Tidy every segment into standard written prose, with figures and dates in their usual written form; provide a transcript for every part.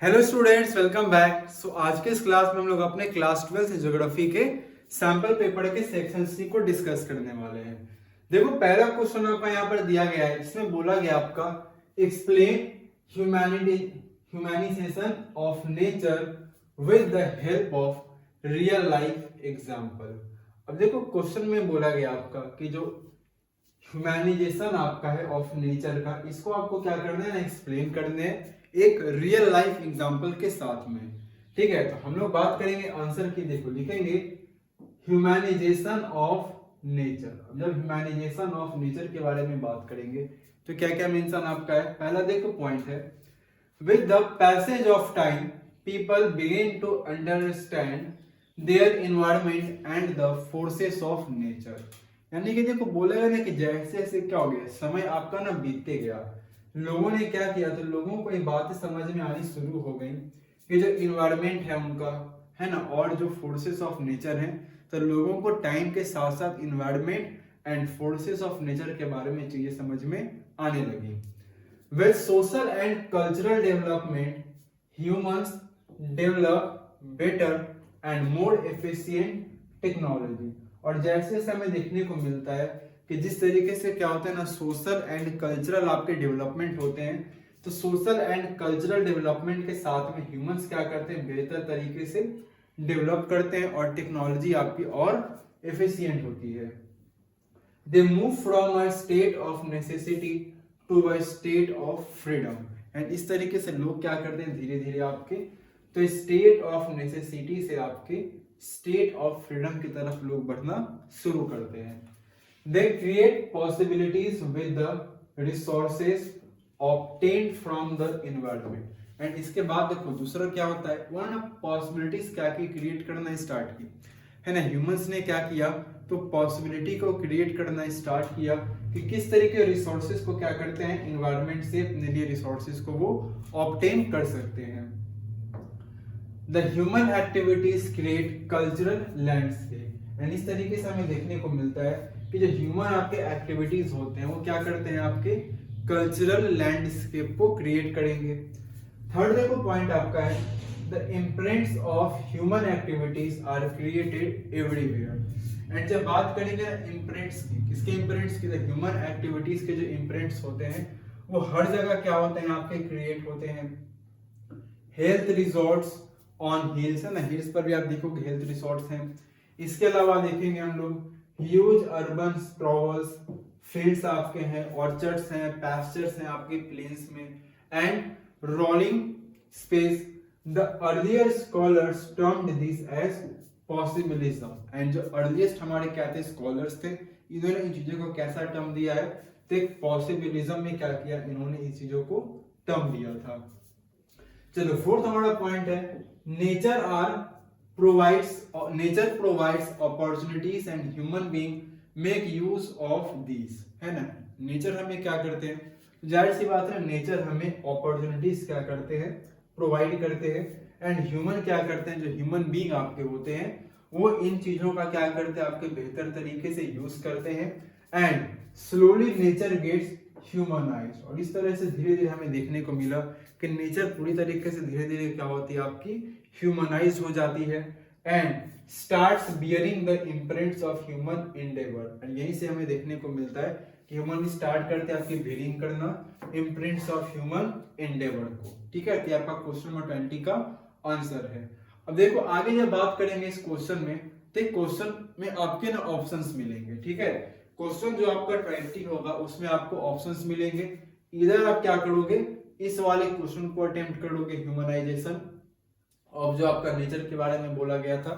Hello students, welcome back. आज के इस क्लास में हम लोग अपने क्लास 12 ज्योग्राफी के सैंपल पेपर के सेक्शन सी को डिस्कस करने वाले हैं। देखो, पहला क्वेश्चन आपका यहाँ पर दिया गया है, इसमें बोला गया आपका explain humanisation of nature with the help of real life example. अब देखो, क्वेश्चन में बोला गया आपका कि जो ह्यूमैनिजेशन आपका है ऑफ नेचर का, इसको आपको क्या करना है, एक्सप्लेन करने हैं एक रियल लाइफ एग्जांपल के साथ में। ठीक है, तो हम लोग बात करेंगे आंसर की। देखो, लिखेंगे ह्यूमैनिजेशन ऑफ नेचर। जब ह्यूमैनिजेशन ऑफ नेचर के बारे में बात करेंगे तो क्या क्या मेंशन आपका है। पहला देखो पॉइंट है, with the passage of time people begin to understand their environment and the forces of nature. यानी कि देखो, बोलेगा ना कि जैसे जैसे क्या हो गया, समय आपका ना बीतते गया, लोगों ने क्या किया, तो लोगों को ये बातें समझ में आनी शुरू हो गई कि जो इन्वायरमेंट है उनका, है ना, और जो फोर्सेस ऑफ नेचर है, तो लोगों को टाइम के साथ साथ environment and forces of nature के बारे में चीजें समझ में आने लगी। With social and cultural development humans develop better and more efficient technology. और जैसे जैसे हमें देखने को मिलता है कि जिस तरीके से क्या होता है ना, सोशल एंड कल्चरल आपके डेवलपमेंट होते हैं, तो सोशल एंड कल्चरल डेवलपमेंट के साथ में ह्यूमंस क्या करते हैं, बेहतर तरीके से डेवलप करते हैं और टेक्नोलॉजी आपकी और एफिशिएंट होती है। They move from a state of necessity to a state of freedom. And इस तरीके से लोग क्या करते हैं, धीरे धीरे आपके तो स्टेट ऑफ नेसेसिटी से आपके स्टेट ऑफ फ्रीडम की तरफ लोग बढ़ना शुरू करते हैं। They create possibilities with the resources obtained from the environment. And इसके बाद देखो दूसरा क्या होता है, उन्होंने पॉसिबिलिटीज क्या की, क्रिएट करना स्टार्ट की, है ना। ह्यूमंस ने क्या किया, तो पॉसिबिलिटी को क्रिएट करना स्टार्ट किया कि किस तरीके रिसोर्सेज को क्या करते हैं, एनवायरनमेंट से अपने लिए रिसोर्सेज को वो ऑब्टेन कर सकते हैं। The human activities create cultural landscape. And इस तरीके से हमें देखने को मिलता है कि जो ह्यूमन आपके एक्टिविटीज होते हैं वो क्या करते हैं, आपके कल्चरल लैंडस्केप को क्रिएट करेंगे। थर्ड देखो पॉइंट आपका है, the imprints of human activities are created everywhere. And जब बात करेंगे इम्प्रिंट्स की, किसके इम्प्रिंट्स की, द ह्यूमन एक्टिविटीज के जो इम्प्रिंट्स होते हैं वो हर जगह क्या होते हैं, आपके क्रिएट होते हैं। हेल्थ रिजॉर्ट्स ऑन हिल्स, है ना, हिल्स पर भी आप देखोगे हेल्थ रिसोर्ट्स हैं। इसके अलावा देखेंगे हम लोग ह्यूज अर्बन स्प्रॉवल्स, फील्ड्स आपके हैं, ऑर्चर्ड्स हैं, पैस्चर्स हैं आपके प्लेन्स में, and rolling space. The earlier scholars termed this as possibilism. And जो अर्लीस्ट हमारे क्या थे, स्कॉलर्स थे, इन्होंने इन चीजों को कैसा टर्म दिया है, तो पॉसिबिलिज्म में क्या किया, इन्होंने इन चीजों को टर्म दिया था। चलो, फोर्थ हमारा पॉइंट है, nature provides opportunities and human being make use of these, है ना। नेचर हमें क्या करते हैं, जाहिर सी बात है, नेचर हमें अपॉर्चुनिटीज क्या करते हैं, प्रोवाइड करते हैं। एंड ह्यूमन क्या करते हैं, जो ह्यूमन बीइंग आपके होते हैं वो इन चीजों का क्या करते हैं, आपके बेहतर तरीके से यूज करते हैं। And slowly nature gets humanized. और इस तरह से धीरे धीरे हमें देखने को मिला कि नेचर पूरी तरीके से धीरे धीरे क्या होती है, आपकी ह्यूमनाइज हो जाती है। And starts bearing the imprints of human Endeavour. And यहीं से हमें देखने को मिलता है कि ह्यूमन स्टार्ट करते हैं आपकी बियरिंग करना इम्प्रिंट्स ऑफ ह्यूमन एंडेवर को। ठीक है, तो आपका क्वेश्चन नंबर 20 का आंसर है। अब देखो आगे जब बात करेंगे इस क्वेश्चन में, तो क्वेश्चन में आपके ना ऑप्शंस मिलेंगे। ठीक है, क्वेश्चन जो आपका 20 होगा उसमें आपको ऑप्शंस मिलेंगे। इधर आप क्या करोगे, इस वाले क्वेश्चन को अटेम्प्ट करोगे, ह्यूमनाइजेशन ऑफ जो आपका नेचर के बारे में बोला गया था,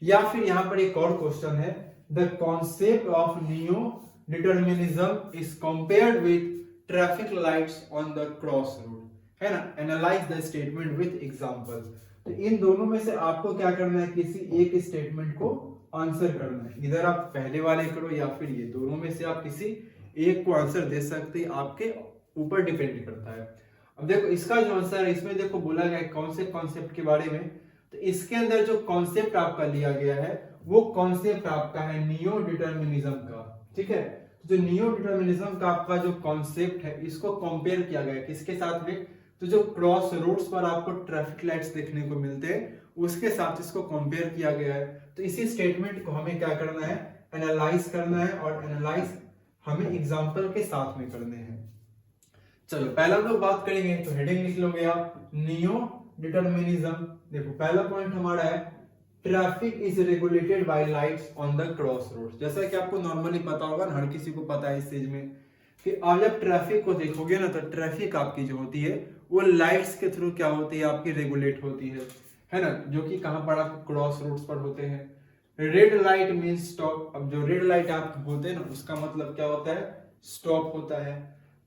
या फिर यहां पर एक और क्वेश्चन है, the concept of neo determinism is compared with traffic lights on the cross road, है ना, analyse the statement with example. तो इन दोनों में से आपको क्या करना है, किसी एक स्टेटमेंट को आंसर करना है। इधर आप पहले वाले करो या फिर ये, दोनों में से आप किसी एक को आंसर दे सकते हैं, आपके ऊपर डिपेंड करता है। अब देखो इसका जो आंसर है, इसमें देखो बोला गया है कौन से कॉन्सेप्ट के बारे में, तो इसके अंदर जो कॉन्सेप्ट आपका लिया गया है वो कॉन्सेप्ट आपका है नियो डिटर्मिनिज्म का। ठीक है, जो नियो डिटर्मिनिज्म का आपका जो कॉन्सेप्ट है इसको कंपेयर किया गया है किसके साथ में, तो जो क्रॉस रोड्स पर आपको ट्रैफिक लाइट्स देखने को मिलते हैं उसके साथ इसको कंपेयर किया गया है। तो इसी स्टेटमेंट को हमें क्या करना है, एनालाइज करना है, और एनालाइज हमें एग्जांपल के साथ में करने हैं। चलो पहला हम लोग बात करेंगे, तो हेडिंग लिख लोगे आप नियो डिटरमिनिज्म। देखो पहला पॉइंट हमारा है traffic is regulated by lights on the cross road. जैसा कि आपको नॉर्मली पता होगा ना, हर किसी को पता है इस चीज में कि आप जब ट्रैफिक को देखोगे ना, तो ट्रैफिक आपकी जो होती है वो लाइट्स के थ्रू क्या होती है, आपकी रेगुलेट होती है ना, जो कि कहां पर आप क्रॉस रोड्स पर होते हैं। Red light means stop. अब जो रेड लाइट आप होते हैं ना, उसका मतलब क्या होता है, स्टॉप होता है।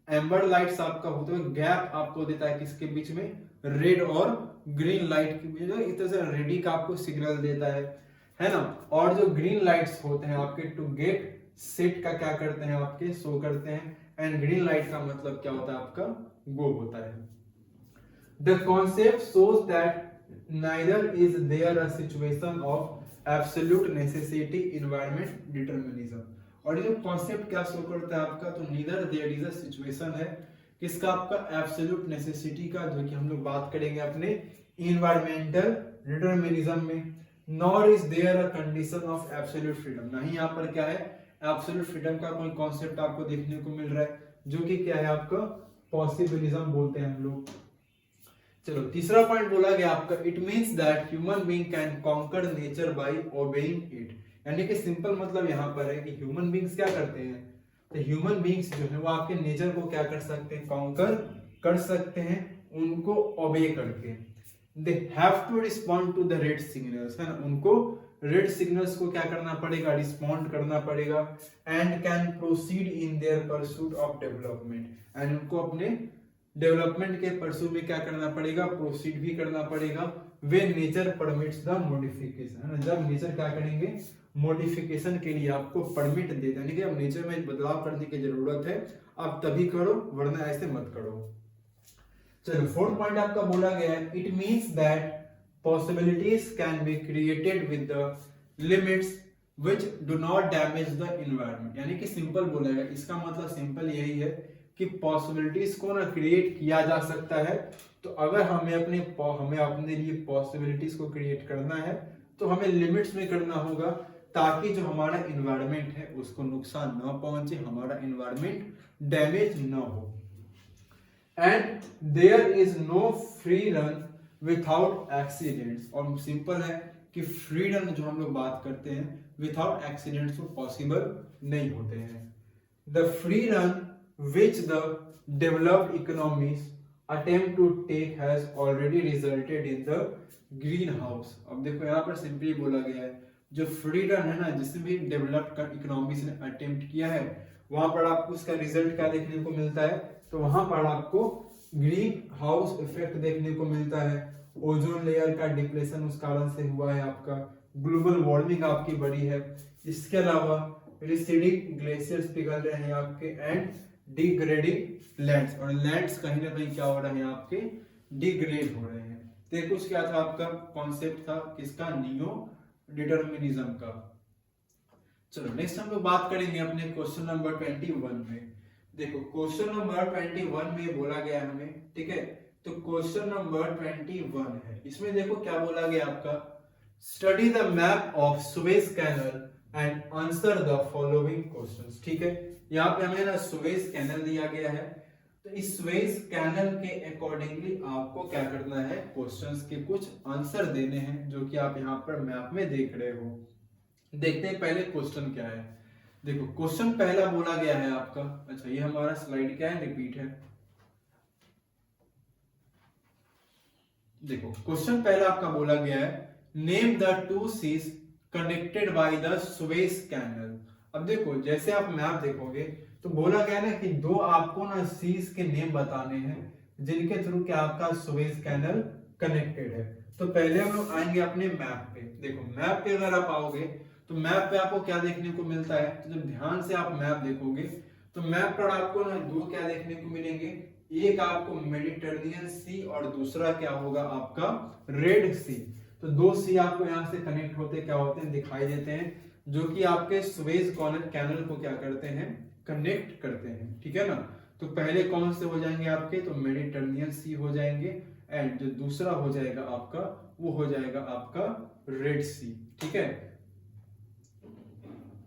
एम्बर लाइट्स आपका होता है, गैप आपको देता है किसके बीच में, रेड और ग्रीन लाइट के बीच में, इस तरह से रेडी का आपको सिग्नल देता है ना। और जो ग्रीन लाइट्स होते हैं आपके टू गेट सेट का क्या करते हैं, आपके शो करते हैं। एंड ग्रीन लाइट का मतलब क्या होता है, आपका गो होता है। The concept shows that neither is there a situation of absolute necessity environment determinism। और ये जो कॉन्सेप्ट क्या शो करता है आपका, तो neither there is a situation है किसका, आपका एब्सोल्यूट नेसेसिटी का, जो कि हम लोग बात करेंगे अपने इन्वायरमेंटल डिटरमिनिज्म में। Nor is there a condition of absolute freedom. नहीं यहाँ पर क्या है, एब्सोल्यूट फ्रीडम का कोई कॉन्सेप्ट आपको देखने को मिल रहा है, जो कि क्या है आपका पॉसिबिलिज्म बोलते हैं हम लोग। चलो तीसरा पॉइंट बोला गया आपका, it means that human being can conquer nature by obeying it. यानी कि सिंपल मतलब यहाँ पर है कि ह्यूमन बीइंग्स क्या करते हैं, तो ह्यूमन बीइंग्स जो है वो आपके नेचर को क्या कर सकते हैं, कॉन्कर कर सकते हैं, उनको ओबे करके। They have to respond to the red signals, है ना, उनको रेड सिग्नल्स को क्या करना पड़ेगा, रिस्पॉन्ड करना पड़ेगा। And can proceed in their pursuit of development, and उनको अपने डेवलपमेंट के परसू में क्या करना पड़ेगा, प्रोसीड भी करना पड़ेगा। वे नेचर परमिट्स द मॉडिफिकेशन, है ना, जब नेचर क्या करेंगे, मॉडिफिकेशन के लिए आपको परमिट दे दें, यानी कि अब नेचर में बदलाव करने की जरूरत है, आप तभी करो, वरना ऐसे मत करो। चलो फोर्थ पॉइंट आपका बोला गया है, it means that possibilities can be created with the limits which do not damage the environment. यानी कि सिंपल बोला गया, इसका मतलब सिंपल यही है कि पॉसिबिलिटीज को ना क्रिएट किया जा सकता है। तो अगर हमें अपने लिए पॉसिबिलिटीज को क्रिएट करना है, तो हमें लिमिट्स में करना होगा, ताकि जो हमारा एनवायरनमेंट है उसको नुकसान ना पहुंचे, हमारा एनवायरनमेंट डैमेज ना हो। And there is no free run without accidents. और सिंपल है कि फ्री रन जो हम लोग बात करते हैं विथआउट एक्सीडेंट्स वो पॉसिबल नहीं होते हैं। The free run which the developed economies attempt to take has already resulted in the greenhouse। अब देखो यहाँ पर सिंपली बोला गया है, जो फ्री रन है ना, जिसमें भी डेवलप्ड इकोनॉमीज ने अटेम्प्ट किया है, वहां पर आपको उसका रिजल्ट क्या देखने को मिलता है, तो वहां पर आपको ग्रीन हाउस इफेक्ट देखने को मिलता है। ओजोन लेयर का डिप्लेशन उस कारण से हुआ है, आपका ग्लोबल वार्मिंग आपकी बढ़ी है। इसके अलावा रिसीडिंग ग्लेशियर्स पिघल रहे हैं आपके, एंड डिग्रेडिंग लैंड्स, और लैंड्स कहीं ना कहीं क्या हो रहे हैं, आपके डिग्रेड हो रहे हैं। तो कुछ क्या था आपका कॉन्सेप्ट था किसका, नियो डिटरमिनिज्म का। चलो नेक्स्ट हम लोग बात करेंगे अपने क्वेश्चन नंबर 21 में। देखो क्वेश्चन नंबर 21 में बोला गया है हमें, ठीक है, तो क्वेश्चन नंबर 21 है, इसमें देखो क्या बोला गया आपका, study the map of Suez canal and answer the following questions. ठीक है, यहाँ पे हमें ना सुएज कैनल दिया गया है, तो इस सुएज कैनल के अकॉर्डिंगली आपको क्या करना है, क्वेश्चंस के कुछ आंसर देने हैं, जो कि आप यहाँ पर मैप में देख रहे हो। देखते हैं पहले क्वेश्चन क्या है। देखो क्वेश्चन पहला बोला गया है आपका, अच्छा ये हमारा स्लाइड क्या है, रिपीट है। देखो क्वेश्चन पहला आपका बोला गया है, name the two seas connected by the Suez canal. अब देखो जैसे आप मैप देखोगे तो बोला गया ना कि दो आपको ना सीज के नेम बताने हैं जिनके थ्रू क्या आपका सुएज कैनल कनेक्टेड है। तो पहले हम लोग आएंगे अपने मैप पे। देखो मैप पे अगर आप आओगे तो मैप पे आपको क्या देखने को मिलता है, तो जब ध्यान से आप मैप देखोगे तो मैप पर आपको ना दो क्या देखने को मिलेंगे, एक आपको मेडिटेरेनियन सी और दूसरा क्या होगा आपका रेड सी। तो दो सी आपको यहाँ से कनेक्ट होते क्या होते हैं, दिखाई देते हैं, जो कि आपके सुएज कैनल को क्या करते हैं, कनेक्ट करते हैं। ठीक है ना, तो पहले कौन से हो जाएंगे आपके, तो मेडिटरेनियन सी हो जाएंगे, एंड जो दूसरा हो जाएगा आपका वो हो जाएगा आपका रेड सी। ठीक है,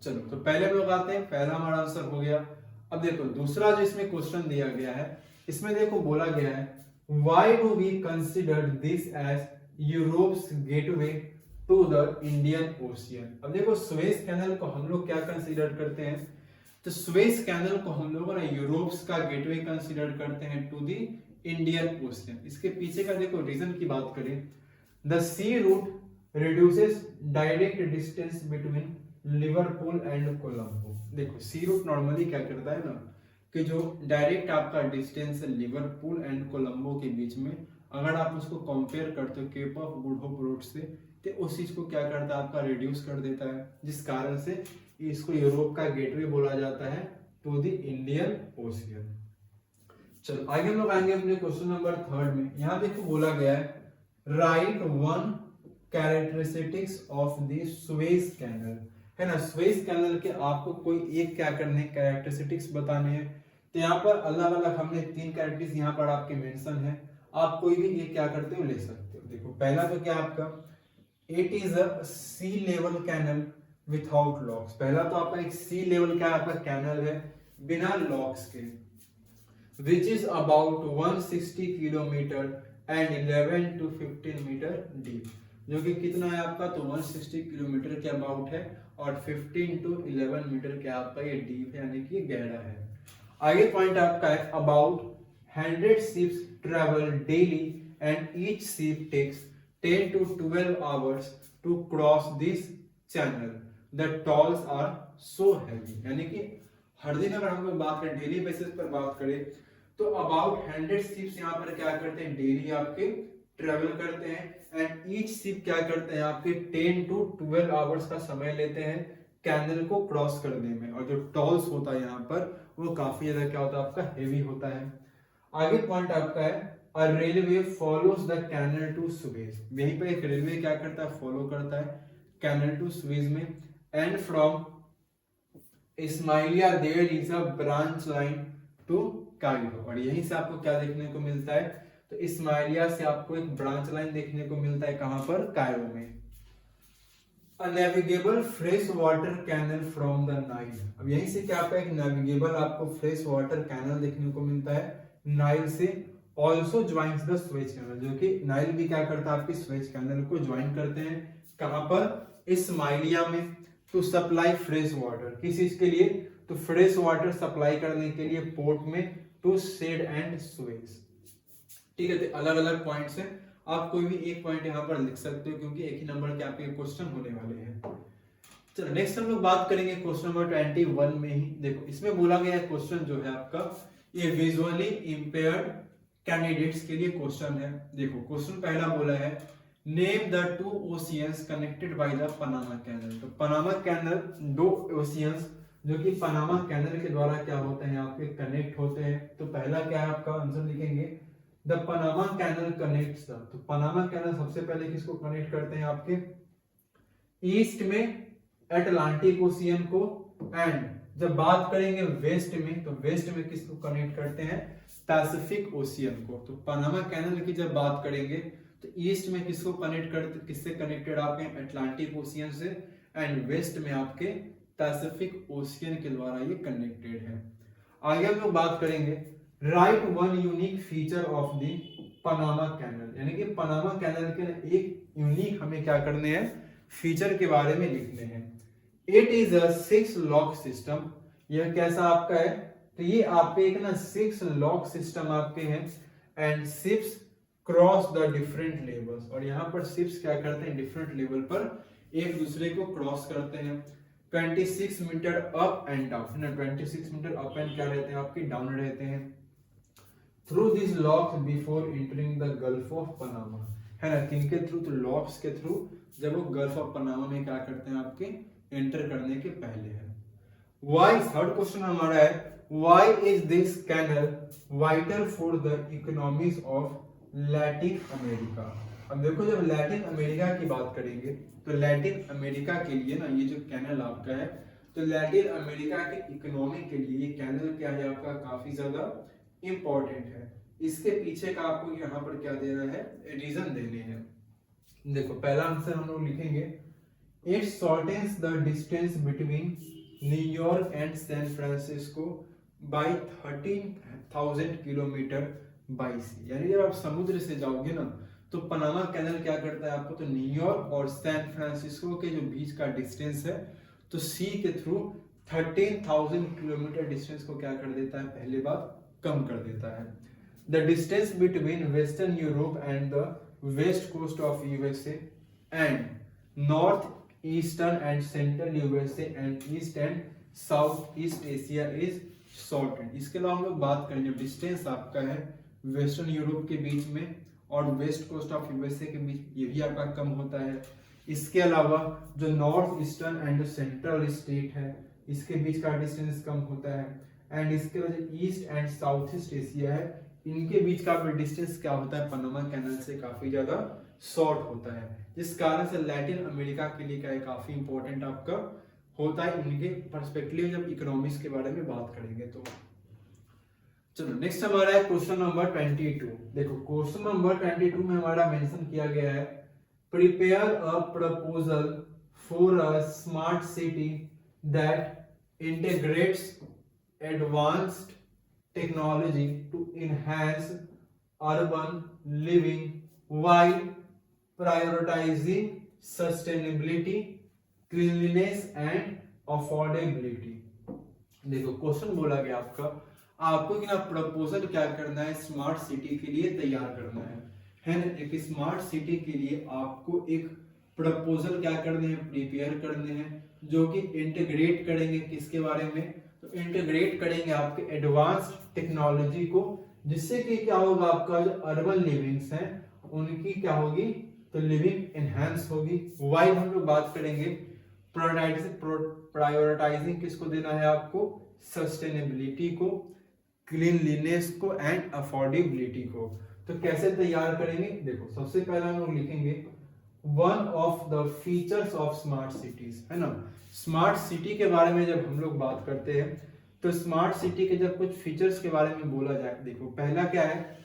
चलो तो पहले हम लोग आते हैं, पहला हमारा आंसर हो गया। अब देखो दूसरा जो इसमें क्वेश्चन दिया गया है, इसमें देखो बोला गया है why do we consider this as Europe's gateway to the Indian ocean. अब देखो सुएज कैनल को हम लोग क्या कंसीडर करते हैं, तो सुएज कैनल को हम लोग ना यूरोप्स का गेटवे कंसीडर करते हैं टू द इंडियन ओशियन। इसके पीछे का देखो रीजन की बात करें, the sea route reduces direct distance between Liverpool and Colombo. देखो सी रूट नॉर्मली क्या करता है ना कि जो डायरेक्ट आपका डिस्टेंस है लिवरपूल एंड कोलंबो के बीच में, अगर आप उसको कंपेयर करते हो Cape of Good Hope route से, तो उस चीज को क्या करता है आपका रिड्यूस कर देता है, जिस कारण से इसको यूरोप का गेटवे बोला जाता है टू द इंडियन ओशियन। चलो आगे हम लोग आएंगे अपने क्वेश्चन नंबर 3 में। यहाँ देखो बोला गया है write one characteristics of the Suez canal, है ना। सुएज कैनल के आपको कोई एक क्या करने कैरेक्टरिस्टिक्स बताने हैं, तो यहाँ पर अलग अलग हमने 3 कैरेक्टरिस्टिक्स यहाँ पर आपके मेंशन है, आप कोई भी एक क्या करते हो ले सकते हो। देखो पहला तो क्या आपका it is a sea level canal without locks. पहला तो आपका एक सी लेवल का आपका कैनल है बिना लॉक्स के, which is about 160 kilometre and 11 to 15 metre deep, जो कि कितना है आपका, तो 160 किलोमीटर के अबाउट है और 15 to 11 मीटर के आपका ये डीप है, यानी कि ये गहरा है। आगे पॉइंट आपका है about 100 ships travel daily and each ship takes 10 to 12 hours to cross this channel. The tolls are so heavy, यानी कि हर दिन अगर हम लोग बात करें डेली बेसिस पर बात करें तो अबाउट 100 शिप्स यहाँ पर क्या करते हैं डेली आपके ट्रेवल करते हैं, एंड ईच शिप क्या करते हैं आपके 10 to 12 आवर्स का समय लेते हैं कैनल को क्रॉस करने में, और जो टॉल्स होता है यहाँ पर वो काफी ज्यादा क्या होता है आपका हेवी होता है। आगे पॉइंट आपका है a railway follows the canal to Suez, यहीं पर एक रेलवे क्या करता है फॉलो करता है कैनल टू सुएज में, and from Ismailia there is a branch line to Cairo, और यहीं से आपको क्या देखने को मिलता है, तो इस्माइलिया से आपको एक ब्रांच लाइन देखने को मिलता है कहां पर, कायरो में। A navigable fresh water canal from the Nile, अब यहीं से क्या आपका एक नेविगेबल आपको फ्रेश वाटर कैनल देखने को मिलता है नाइल से, also joins the Suez canal, जो कि नाइल भी क्या करता है आपके स्वेज कैनल को ज्वाइन करते हैं कहां पर, इस्माइलिया में, टू सप्लाई फ्रेश वाटर, किस चीज के लिए, तो फ्रेश वाटर सप्लाई करने के लिए पोर्ट में, टू सेड एंड सुएज। ठीक है, तो अलग अलग पॉइंट्स हैं, आप कोई भी एक पॉइंट यहाँ पर लिख सकते हो क्योंकि एक ही नंबर के आपके क्वेश्चन होने वाले हैं। चलो नेक्स्ट हम लोग बात करेंगे क्वेश्चन नंबर 21 में ही। देखो इसमें बोला गया क्वेश्चन जो है आपका ये विजुअली इंपेयर्ड कैंडिडेट्स के लिए क्वेश्चन है। देखो क्वेश्चन पहला बोला है name the two oceans connected by the Panama canal. तो पनामा कैनल दो ओशियंस जो कि पनामा कैनल के द्वारा क्या होते हैं आपके कनेक्ट होते हैं। तो पहला क्या है आपका आंसर लिखेंगे the Panama canal connects the, तो पनामा कैनल सबसे पहले किसको कनेक्ट करते हैं आपके ईस्ट में अटलांटिक ओशियन को, एंड जब बात करेंगे वेस्ट में तो वेस्ट में किसको कनेक्ट करते हैं पैसिफिक ओशियन को। तो पनामा कैनल की जब बात करेंगे तो ईस्ट में किसको कनेक्ट करते, किससे कनेक्टेड आपके अटलांटिक ओशियन से, एंड वेस्ट में आपके पैसिफिक ओशियन के द्वारा ये कनेक्टेड है। आगे हम लोग बात करेंगे write one unique feature of the Panama canal, यानी कि पनामा कैनल के एक यूनिक हमें क्या करने हैं फीचर के बारे में लिखने हैं। It is a 6 lock system, यह कैसा आपका है, तो ये आपके एक ना 6 लॉक सिस्टम आपके हैं, and ships cross the different levels, और यहाँ पर शिप्स क्या करते हैं डिफरेंट लेवल पर एक दूसरे को क्रॉस करते हैं। 26 metre up and down, 26 metre up and क्या रहते हैं आपके डाउन रहते हैं। Through this locks before entering the Gulf of Panama, है ना, किनके थ्रू, तो लॉक्स के थ्रू जब वो गल्फ ऑफ पनामा में क्या करते हैं आपके एंटर करने के पहले है। वाई, थर्ड क्वेश्चन हमारा है why is this canal vital for the economies of Latin America. अब देखो जब लैटिन अमेरिका की बात करेंगे तो लैटिन अमेरिका के लिए ना ये जो कैनल आपका है तो लैटिन अमेरिका के इकोनॉमी के लिए ये कैनल क्या है आपका काफी ज्यादा इंपॉर्टेंट है। इसके पीछे का आपको यहाँ पर क्या देना है, रीजन देने हैं। देखो पहला आंसर हम लोग लिखेंगे, it shortens the distance between New York and San Francisco by 13,000 kilometre by sea. यानी जब आप समुद्र से जाओगे ना तो पनामा कैनल क्या करता है आपको, तो न्यूयॉर्क और सैन फ्रांसिस्को के जो बीच का डिस्टेंस है तो सी के थ्रू 13,000 किलोमीटर डिस्टेंस को क्या कर देता है, पहली बात कम कर देता है। The distance between western Europe and the west coast of USA and north eastern and central USA and east and south east Asia is shorted. इसके अलावा हम लोग बात करें जो डिस्टेंस आपका है वेस्टर्न यूरोप के बीच में और वेस्ट कोस्ट ऑफ यूएसए के बीच, ये भी आपका कम होता है। इसके अलावा जो north eastern and central state है इसके बीच का डिस्टेंस कम होता है। एंड इसके अलावा जो east and south east Asia है इनके बीच का डिस्टेंस क्या होता है, पनामा कैनल से काफी ज्यादा शॉर्ट होता है, जिस कारण से लैटिन अमेरिका के लिए क्या है काफी इंपॉर्टेंट आपका होता है इनके पर्सपेक्टिव जब इकोनॉमिक्स के बारे में बात करेंगे तो। चलो नेक्स्ट हमारा है क्वेश्चन नंबर 22। देखो क्वेश्चन नंबर 22 में हमारा मेंशन किया गया है, prepare a proposal for a smart city that integrates advanced technology to enhance urban living while prioritizing sustainability, cleanliness and affordability। देखो क्वेश्चन बोला गया आपको कि ना प्रपोजल क्या करना है, स्मार्ट सिटी के लिए तैयार करना है ना। एक स्मार्ट सिटी के लिए आपको एक प्रपोजल क्या करने हैं, प्रिपेयर करने हैं, जो कि इंटीग्रेट करेंगे किसके बारे में, तो इंटीग्रेट करेंगे आपके एडवांस्ड टेक्नोलॉजी को, जिससे कि क्या होगा आपका जो अर्बन लिविंग्स हैं उनकी क्या होगी, तो लिविंग एनहांस होगी। वाइल हम लोग बात करेंगे प्रायोरिटाइजिंग किसको देना है आपको, सस्टेनेबिलिटी को, क्लीनलीनेस को एंड अफोर्डेबिलिटी को। तो कैसे तैयार करेंगे, देखो सबसे पहला हम लोग लिखेंगे one of the features of smart cities, है ना। स्मार्ट सिटी के बारे में जब हम लोग बात करते हैं तो स्मार्ट सिटी के जब कुछ फीचर्स के बारे में बोला जाए, देखो पहला क्या है,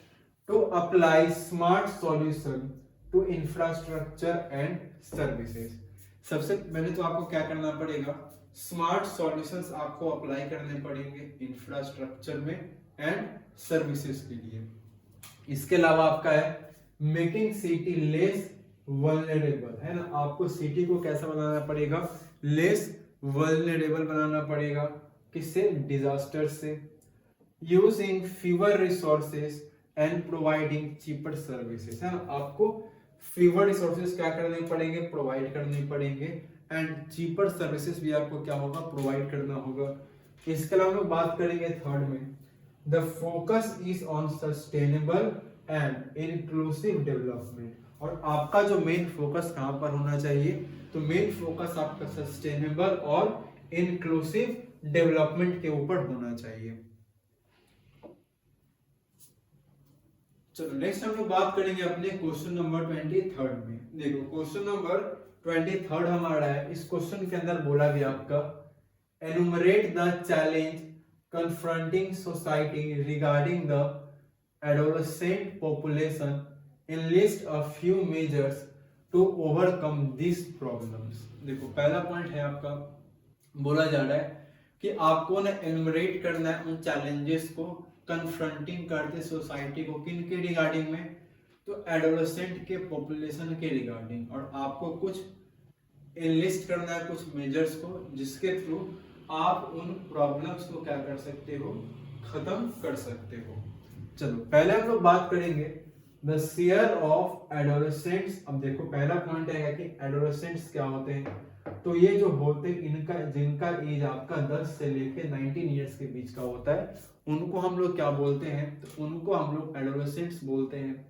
to apply smart solution to infrastructure and services. सबसे पहले तो आपको क्या करना पड़ेगा, स्मार्ट सॉल्यूशंस आपको अप्लाई करने पड़ेंगे इंफ्रास्ट्रक्चर में एंड सर्विसेज के लिए। इसके अलावा आपका है मेकिंग सिटी लेस वल्नरेबल, है ना। आपको सिटी को कैसा बनाना पड़ेगा, लेस वल्नरेबल बनाना पड़ेगा, किससे, डिजास्टर से। Using fever resources and providing cheaper services, है ना। आपको फीवर रिसोर्सेज क्या करने पड़ेंगे, प्रोवाइड करने पड़ेंगे एंड चीपर सर्विसेज भी आपको क्या होगा, प्रोवाइड करना होगा। इसके अलावा हम लोग बात करेंगे थर्ड में, the focus is on sustainable and inclusive development. और आपका जो मेन फोकस कहां पर होना चाहिए, तो मेन फोकस आपका सस्टेनेबल और इंक्लूसिव डेवलपमेंट के ऊपर होना चाहिए। चलो नेक्स्ट हम लोग बात करेंगे अपने क्वेश्चन नंबर 23 में। देखो क्वेश्चन नंबर 23 हमारा है, इस क्वेश्चन के अंदर बोला गया आपका, enumerate the challenge confronting society regarding the adolescent population, enlist a few measures to overcome these problems। देखो पहला पॉइंट है आपका, बोला जा रहा है कि आपको ना एनुमरेट करना है उन चैलेंजेस को, कन्फ्रंटिंग करते सोसाइटी को, किन के रिगार्डिंग में, तो एडोलेसेंट के पॉपुलेशन के रिगार्डिंग, और आपको कुछ एनलिस्ट करना है कुछ मेजर्स को, जिसके थ्रू आप उन प्रॉब्लम्स को क्या कर सकते हो, खत्म कर सकते हो। चलो पहले हम लोग बात करेंगे द शेयर ऑफ एडोलेसेंट्स। अब देखो पहला पॉइंट है कि एडोलेसेंट्स क्या होते हैं, तो ये जो होते हैं इनका जिनका एज आपका 10 से लेके 19 इयर्स के बीच का होता है, उनको हम लोग क्या बोलते हैं, तो उनको हम लोग एडोलेसेंट्स बोलते हैं।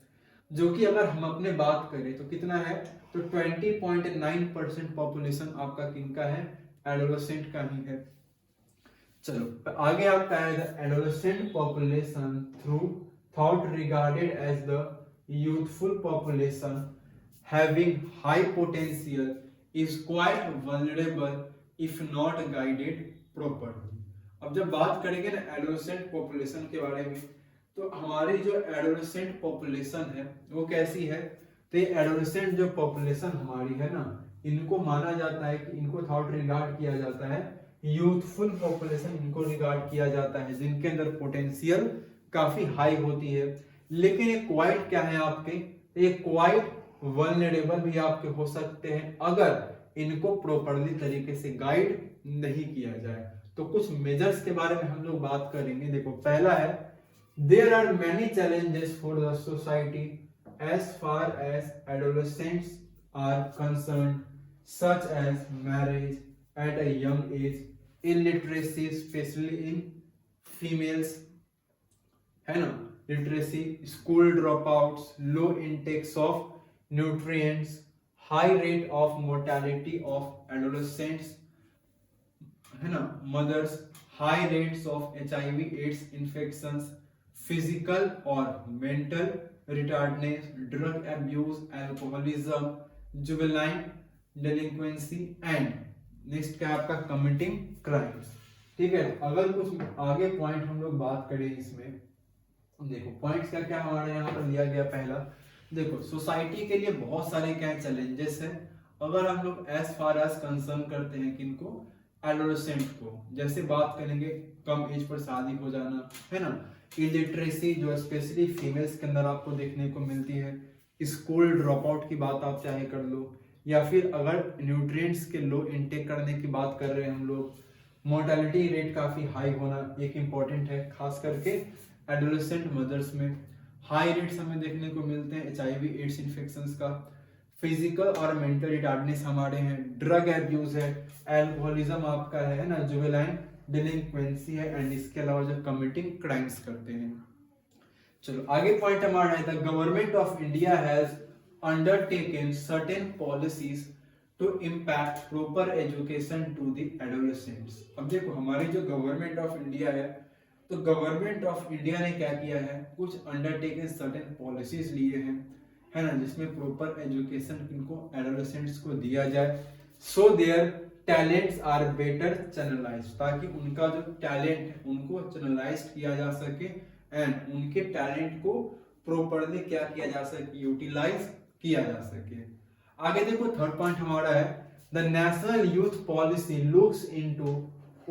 जो कि अगर हम अपने बात करें तो कितना है, तो 20.9% पॉपुलेशन आपका किनका है, एडोलेसेंट का ही है। चलो आगे आपका है the adolescent population through thought regarded as the youthful population having high potential is quite vulnerable if not guided properly. अब जब बात करेंगे ना एडोलेसेंट पॉपुलेशन के बारे में, तो हमारी जो एडोलेसेंट पॉपुलेशन है वो कैसी है? तो ये एडोलेसेंट जो पॉपुलेशन हमारी है ना, इनको माना जाता है कि इनको थॉट रिगार्ड किया जाता है यूथफुल पॉपुलेशन, इनको रिगार्ड किया जाता है जिनके अंदर पोटेंशियल काफी हाई होती है। लेकिन ये क्वाइट क्या है आपके, ये क्वाइट वल्नरेबल भी आपके हो सकते हैं अगर इनको प्रॉपरली तरीके से गाइड नहीं किया जाए। तो कुछ मेजर्स के बारे में हम लोग बात करेंगे। देखो पहला है, there are many challenges for the society as far as adolescents are concerned, such as marriage at a young age, illiteracy especially in females, है ना, literacy, school dropouts, low intakes of nutrients, high rate of mortality of adolescents, है ना, mothers, high rates of HIV/AIDS infections, physical or mental retardedness, drug abuse, alcoholism, juvenile delinquency and next क्या आपका committing crimes. ठीक है, अगर कुछ आगे point हम लोग बात करें इसमें, देखो पॉइंट्स क्या क्या हमारे यहाँ पर दिया गया। पहला देखो, सोसाइटी के लिए बहुत सारे क्या चैलेंजेस हैं अगर हम लोग एज फार एज कंसर्न करते हैं किनको, एडोलेसेंट को। जैसे बात करेंगे कम एज पर शादी हो जाना, है ना, इलिटरेसी जो स्पेशली फीमेल्स के अंदर आपको देखने को मिलती है, स्कूल ड्रॉप आउट की बात आप चाहे कर लो, या फिर अगर न्यूट्रिएंट्स के लो इनटेक करने की बात कर रहे हैं हम लोग, मोर्टेलिटी रेट काफी हाई होना एक इम्पॉर्टेंट है, खास करके एडोलेसेंट मदर्स में हाई रेट्स हमें देखने को मिलते हैं HIV/AIDS इन्फेक्शंस का, फिजिकल और मेंटल रिटार्डनेस हमारे हैं, ड्रग एब्यूज है, एल्कोहलिज्म आपका है ना, जुवेनाइल डिलिंक्वेंसी है, एंड इसके अलावा जो कमिटिंग क्राइम्स करते हैं। चलो आगे पॉइंट हमारा है, the government of India has undertaken certain policies to impact proper education to the adolescents. अब देखो हमारी जो गवर्नमेंट ऑफ इंडिया है, तो गवर्नमेंट ऑफ इंडिया ने क्या किया है, कुछ अंडरटेकन सर्टेन पॉलिसीज लिए हैं, है ना, जिसमें प्रॉपर एजुकेशन इनको एडोलेसेंट्स को दिया जाए, so their talents are better channelized, ताकि उनका जो टैलेंट है उनको चैनलाइज्ड किया जा सके एंड उनके टैलेंट को प्रॉपरली क्या किया जा सके, यूटिलाइज किया जा सके। आगे देखो थर्ड पॉइंट हमारा है, the national youth policy looks into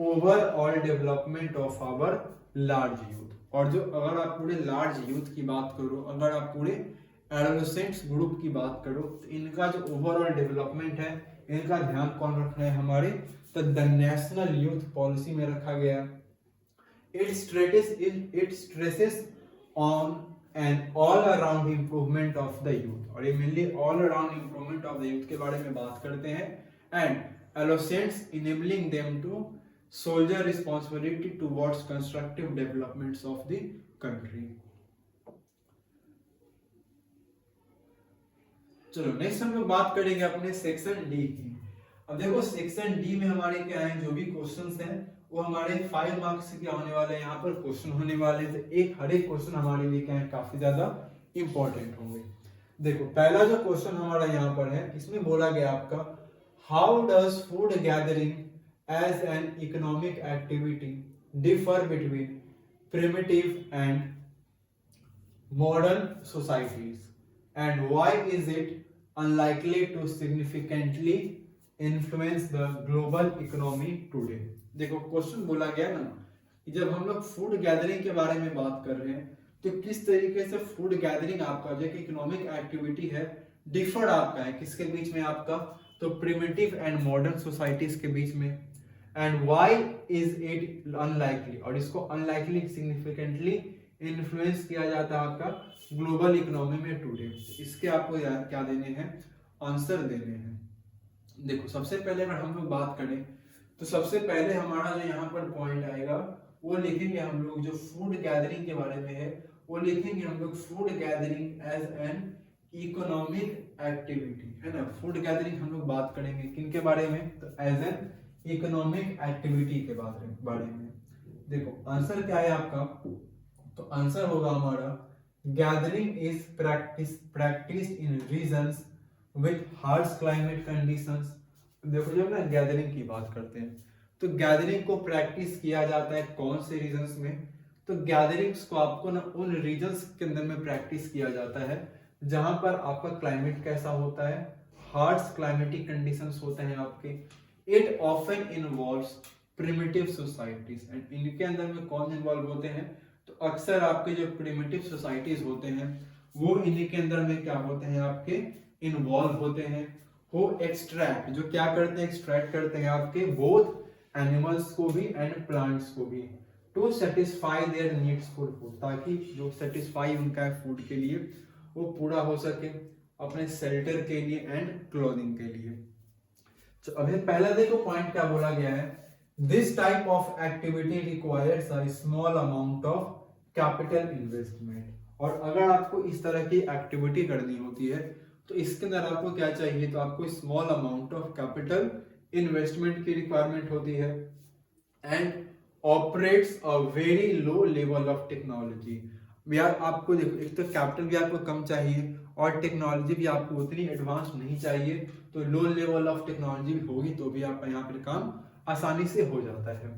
overall development of our large youth. और जो अगर आप पूरे लार्ज यूथ की बात करो, अगर आप पूरे एडोलेसेंट्स ग्रुप की बात करो, तो इनका जो ओवरऑल डेवलपमेंट है इनका ध्यान कौन रखना है हमारे, तो द नेशनल यूथ पॉलिसी में रखा गया। It stresses on and all around improvement of the youth, और ये mainly all around improvement of the youth के बारे में बात करते हैं, and adolescents enabling them to shoulder responsibility towards constructive developments of the country. चलो नेक्स्ट हम लोग बात करेंगे अपने सेक्शन डी की। अब देखो सेक्शन डी में हमारे क्या है, जो भी क्वेश्चंस हैं वो हमारे 5 मार्क्स के होने वाले हैं, यहाँ पर क्वेश्चन होने वाले, तो एक हर एक क्वेश्चन हमारे लिए क्या है, काफी ज्यादा इंपॉर्टेंट होंगे। देखो पहला जो क्वेश्चन हमारा यहाँ पर है, इसमें बोला गया आपका, how does food gathering as an economic activity differ between primitive and modern societies, and why is it unlikely to significantly influence the global economy today। देखो क्वेश्चन बोला गया ना कि जब हम लोग फूड गैदरिंग के बारे में बात कर रहे हैं, तो किस तरीके से फूड गैदरिंग आपका जो इकोनॉमिक एक्टिविटी है डिफर्ड आपका है किसके बीच में आपका, तो प्रिमिटिव एंड मॉडर्न सोसाइटीज के बीच में, and why is it unlikely, और इसको अनलाइकली सिग्निफिकेंटली इन्फ्लुएंस किया जाता है आपका ग्लोबल इकोनॉमी में टुडे। इसके आपको क्या देने हैं, आंसर देने हैं। देखो सबसे पहले अगर हम लोग बात करें, तो सबसे पहले हमारा जो यहाँ पर पॉइंट आएगा वो लिखेंगे हम लोग, जो फूड गैदरिंग के बारे में है वो लिखेंगे हम लोग, food gathering as an economic activity, है ना। फूड गैदरिंग हम लोग बात करेंगे किन के बारे में, तो एज एन इकोनॉमिक एक्टिविटी के बारे में। देखो आंसर क्या है आपका, तो आंसर होगा हमारा, gathering is practice in regions with harsh climate conditions, देखो जब ना गैदरिंग की बात करते हैं तो गैदरिंग को प्रैक्टिस किया जाता है कौन से रीजन्स में, तो गैदरिंग्स को आपको ना उन रीजन्स के अंदर में प्रैक्टिस किया जाता है जहां पर आपका क्लाइमेट कैसा होता है, हार्श क्लाइमेटिक कंडीशंस होते हैं आपके। It often involves primitive societies, and इनके अंदर में कौन इन्वॉल्व होते हैं, तो अक्सर आपके जो प्रिमिटिव सोसाइटीज होते हैं वो इन्हीं के अंदर में क्या होते हैं, आपके इन्वॉल्व होते हैं। हो एक्सट्रैक्ट, जो क्या करते हैं, एक्सट्रैक्ट करते हैं आपके बोथ एनिमल्स को भी एंड प्लांट्स को भी, to satisfy their needs for food, ताकि जो सेटिस्फाई उनका है फूड के लिए वो पूरा हो सके, अपने शेल्टर के लिए एंड क्लोथिंग के लिए। तो अभी पहला देखो पॉइंट क्या बोला गया है, this type of activity requires a small amount of capital investment, और अगर आपको इस तरह की एक्टिविटी करनी होती है तो इसके अंदर आपको क्या चाहिए, तो आपको small amount of capital investment की रिक्वायरमेंट होती है and operates a very low level of technology. यार आपको देखो एक तो कैपिटल भी आपको कम चाहिए और टेक्नोलॉजी भी आपको उतनी एडवांस नहीं चाहिए, तो लो लेवल ऑफ टेक्नोलॉजी भी होगी तो भी आपका यहाँ पर काम आसानी से हो जाता है।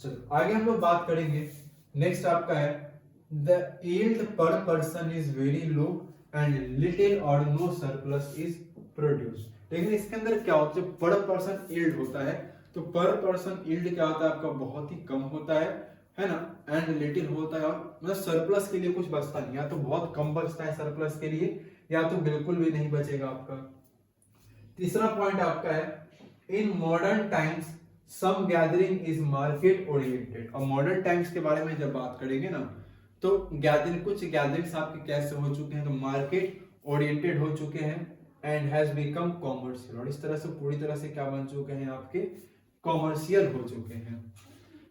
चलो आगे हम लोग बात करेंगे, नेक्स्ट आपका है द यील्ड पर person is very low and little और नो सरप्लस इज प्रोड्यूस्ड। लेकिन इसके अंदर क्या होता है, जब पर पर्सन यील्ड होता है तो पर पर्सन यील्ड क्या होता है आपका बहुत ही कम होता है ना, एंड लिटिल होता है, और मतलब सरप्लस के लिए कुछ बचता नहीं, या तो बहुत कम बचता है सरप्लस के लिए या तो बिल्कुल भी नहीं बचेगा आपका। तीसरा पॉइंट आपका है in modern times some gathering is market oriented. और मॉडर्न टाइम्स के बारे में जब बात करेंगे ना तो गैदरिंग, कुछ गैदरिंग्स आपके कैसे हो चुके हैं, तो मार्केट ओरिएंटेड हो चुके हैं एंड हैज बिकम कॉमर्शियल, और इस तरह से पूरी तरह से क्या बन चुके हैं, आपके कॉमर्शियल हो चुके हैं।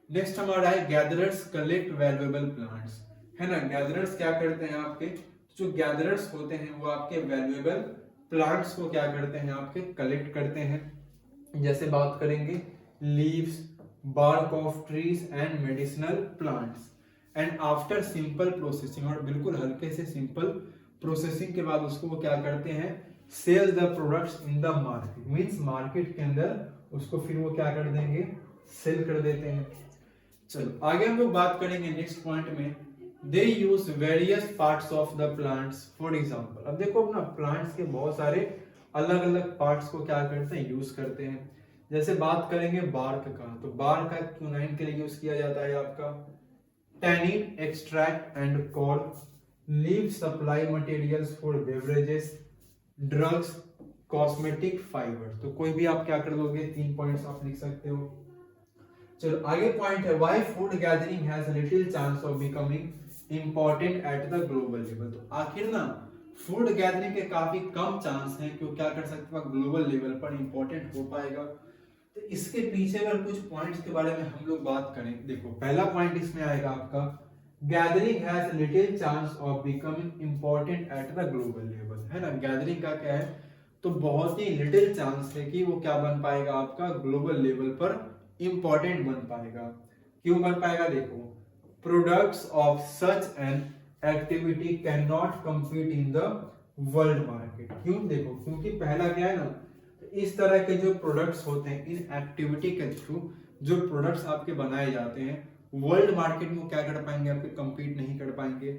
नेक्स्ट हमारा है गैदरर्स कलेक्ट वैल्यूएबल प्लांट्स, है ना, गैदरर्स क्या करते हैं आपके, जो गैदरर्स होते हैं वो आपके वैल्यूएबल प्लांट्स को क्या करते हैं, आपके कलेक्ट करते हैं। जैसे बात करेंगे leaves, bark of trees and medicinal plants, and after simple processing, और बिल्कुल हल्के से सिंपल प्रोसेसिंग के बाद उसको वो क्या करते हैं, sell the products in the market, means market के अंदर उसको फिर वो क्या कर देंगे, सेल कर देते हैं। चलो आगे हम लोग बात करेंगे नेक्स्ट पॉइंट में, they use various parts of the plants for example. अब देखो अपना प्लांट्स के बहुत सारे अलग अलग पार्ट्स को क्या करते हैं, यूज करते हैं। जैसे बात करेंगे बार्क का, तो बार्क का क्यूनाइन के लिए यूज किया जाता है आपका, tannin extract and call, leave supply materials for beverages, drugs, cosmetic fibre. तो कोई भी आप क्या कर दोगे, 3 पॉइंट्स आप लिख सकते हो। चलो आगे पॉइंट है why food gathering has little chance of becoming important at the global level. तो आखिर ना फूड गैदरिंग के काफी कम चांस हैं कि वो क्या कर सकता है, ग्लोबल लेवल पर इंपॉर्टेंट हो पाएगा। तो इसके पीछे अगर कुछ पॉइंट्स के बारे में हम लोग बात करें, देखो पहला पॉइंट इसमें आएगा आपका gathering has little chance of becoming important at the global level, है ना, गैदरिंग का क्या है, तो बहुत ही लिटिल चांस है कि वो क्या बन पाएगा, आपका ग्लोबल लेवल पर इंपॉर्टेंट बन पाएगा। क्यों बन पाएगा, देखो products of such an activity can not compete in the world market. क्यों, देखो क्योंकि पहला क्या है ना, इस तरह के जो प्रोडक्ट्स होते हैं इन एक्टिविटी के थ्रू जो प्रोडक्ट्स आपके बनाए जाते हैं वर्ल्ड मार्केट में क्या कर पाएंगे, आपके कम्पीट नहीं कर पाएंगे।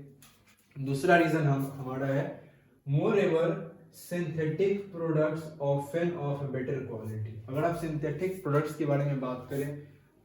दूसरा रीजन हमारा है more ever synthetic products often of better quality. अगर आप सिंथेटिक प्रोडक्ट्स के बारे में बात करें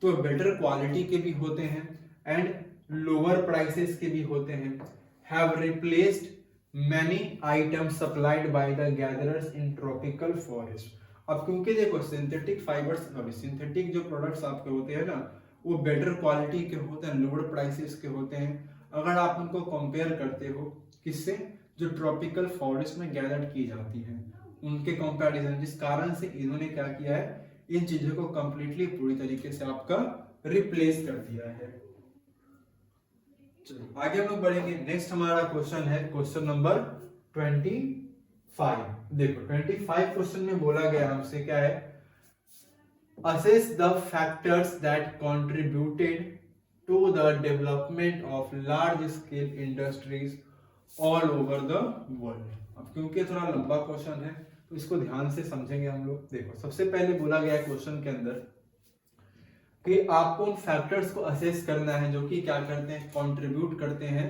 तो बेटर क्वालिटी के भी होते हैं एंड लोअर प्राइसेस के भी होते हैं, have replaced many items supplied by the gatherers in tropical forest। अब क्योंकि देखो सिंथेटिक फाइबर्स, सिंथेटिक जो प्रोडक्ट्स आपके होते हैं ना वो बेटर क्वालिटी के होते हैं, लोअर प्राइसेस के होते हैं। अगर आप उनको कंपेयर करते हो किससे, जो ट्रॉपिकल फॉरेस्ट में गैदर की जाती हैं उनके कंपैरिजन, जिस कारण से इन्होंने क्या किया है, इन चीजों को कंप्लीटली पूरी तरीके से आपका रिप्लेस कर दिया है। चलो आगे हम लोग बढ़ेंगे, नेक्स्ट हमारा क्वेश्चन है क्वेश्चन नंबर 25। देखो 25 क्वेश्चन में बोला गया हमसे क्या है, assess the factors that contributed to the development of large scale industries all over the world। अब क्योंकि थोड़ा लंबा क्वेश्चन है तो इसको ध्यान से समझेंगे हम लोग। देखो सबसे पहले बोला गया है क्वेश्चन के अंदर कि आपको उन फैक्टर्स को असेस करना है जो कि क्या करते हैं, कंट्रीब्यूट करते हैं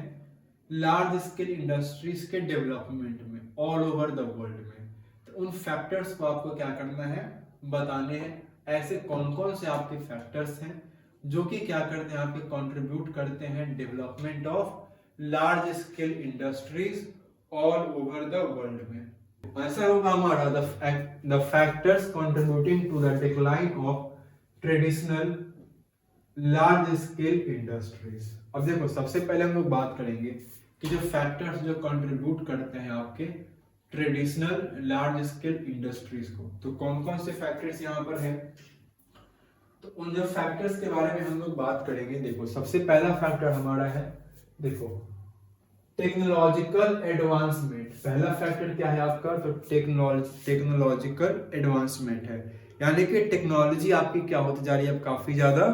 लार्ज स्केल इंडस्ट्रीज के डेवलपमेंट में ऑल ओवर द वर्ल्ड में। तो उन फैक्टर्स को आपको क्या करना है, बताने हैं। ऐसे कौन कौन से आपके फैक्टर्स हैं जो कि क्या करते हैं, आपके कंट्रीब्यूट करते हैं development of large scale industries all over the world में। ऐसा होगा हमारा the factors contributing to the decline of traditional large scale industries. अब देखो सबसे पहले हम लोग बात करेंगे कि जो फैक्टर्स जो कंट्रीब्यूट करते हैं आपके ट्रेडिशनल लार्ज स्केल इंडस्ट्रीज को, तो कौन कौन से फैक्टर्स यहाँ पर है। तो उन जो फैक्टर्स के बारे में हम लोग बात करेंगे। देखो सबसे पहला फैक्टर हमारा है, देखो टेक्नोलॉजिकल एडवांसमेंट। पहला फैक्टर क्या है आपका, तो टेक्नोलॉजिकल एडवांसमेंट है, यानी कि टेक्नोलॉजी आपकी क्या होती जा रही है, अब काफी ज्यादा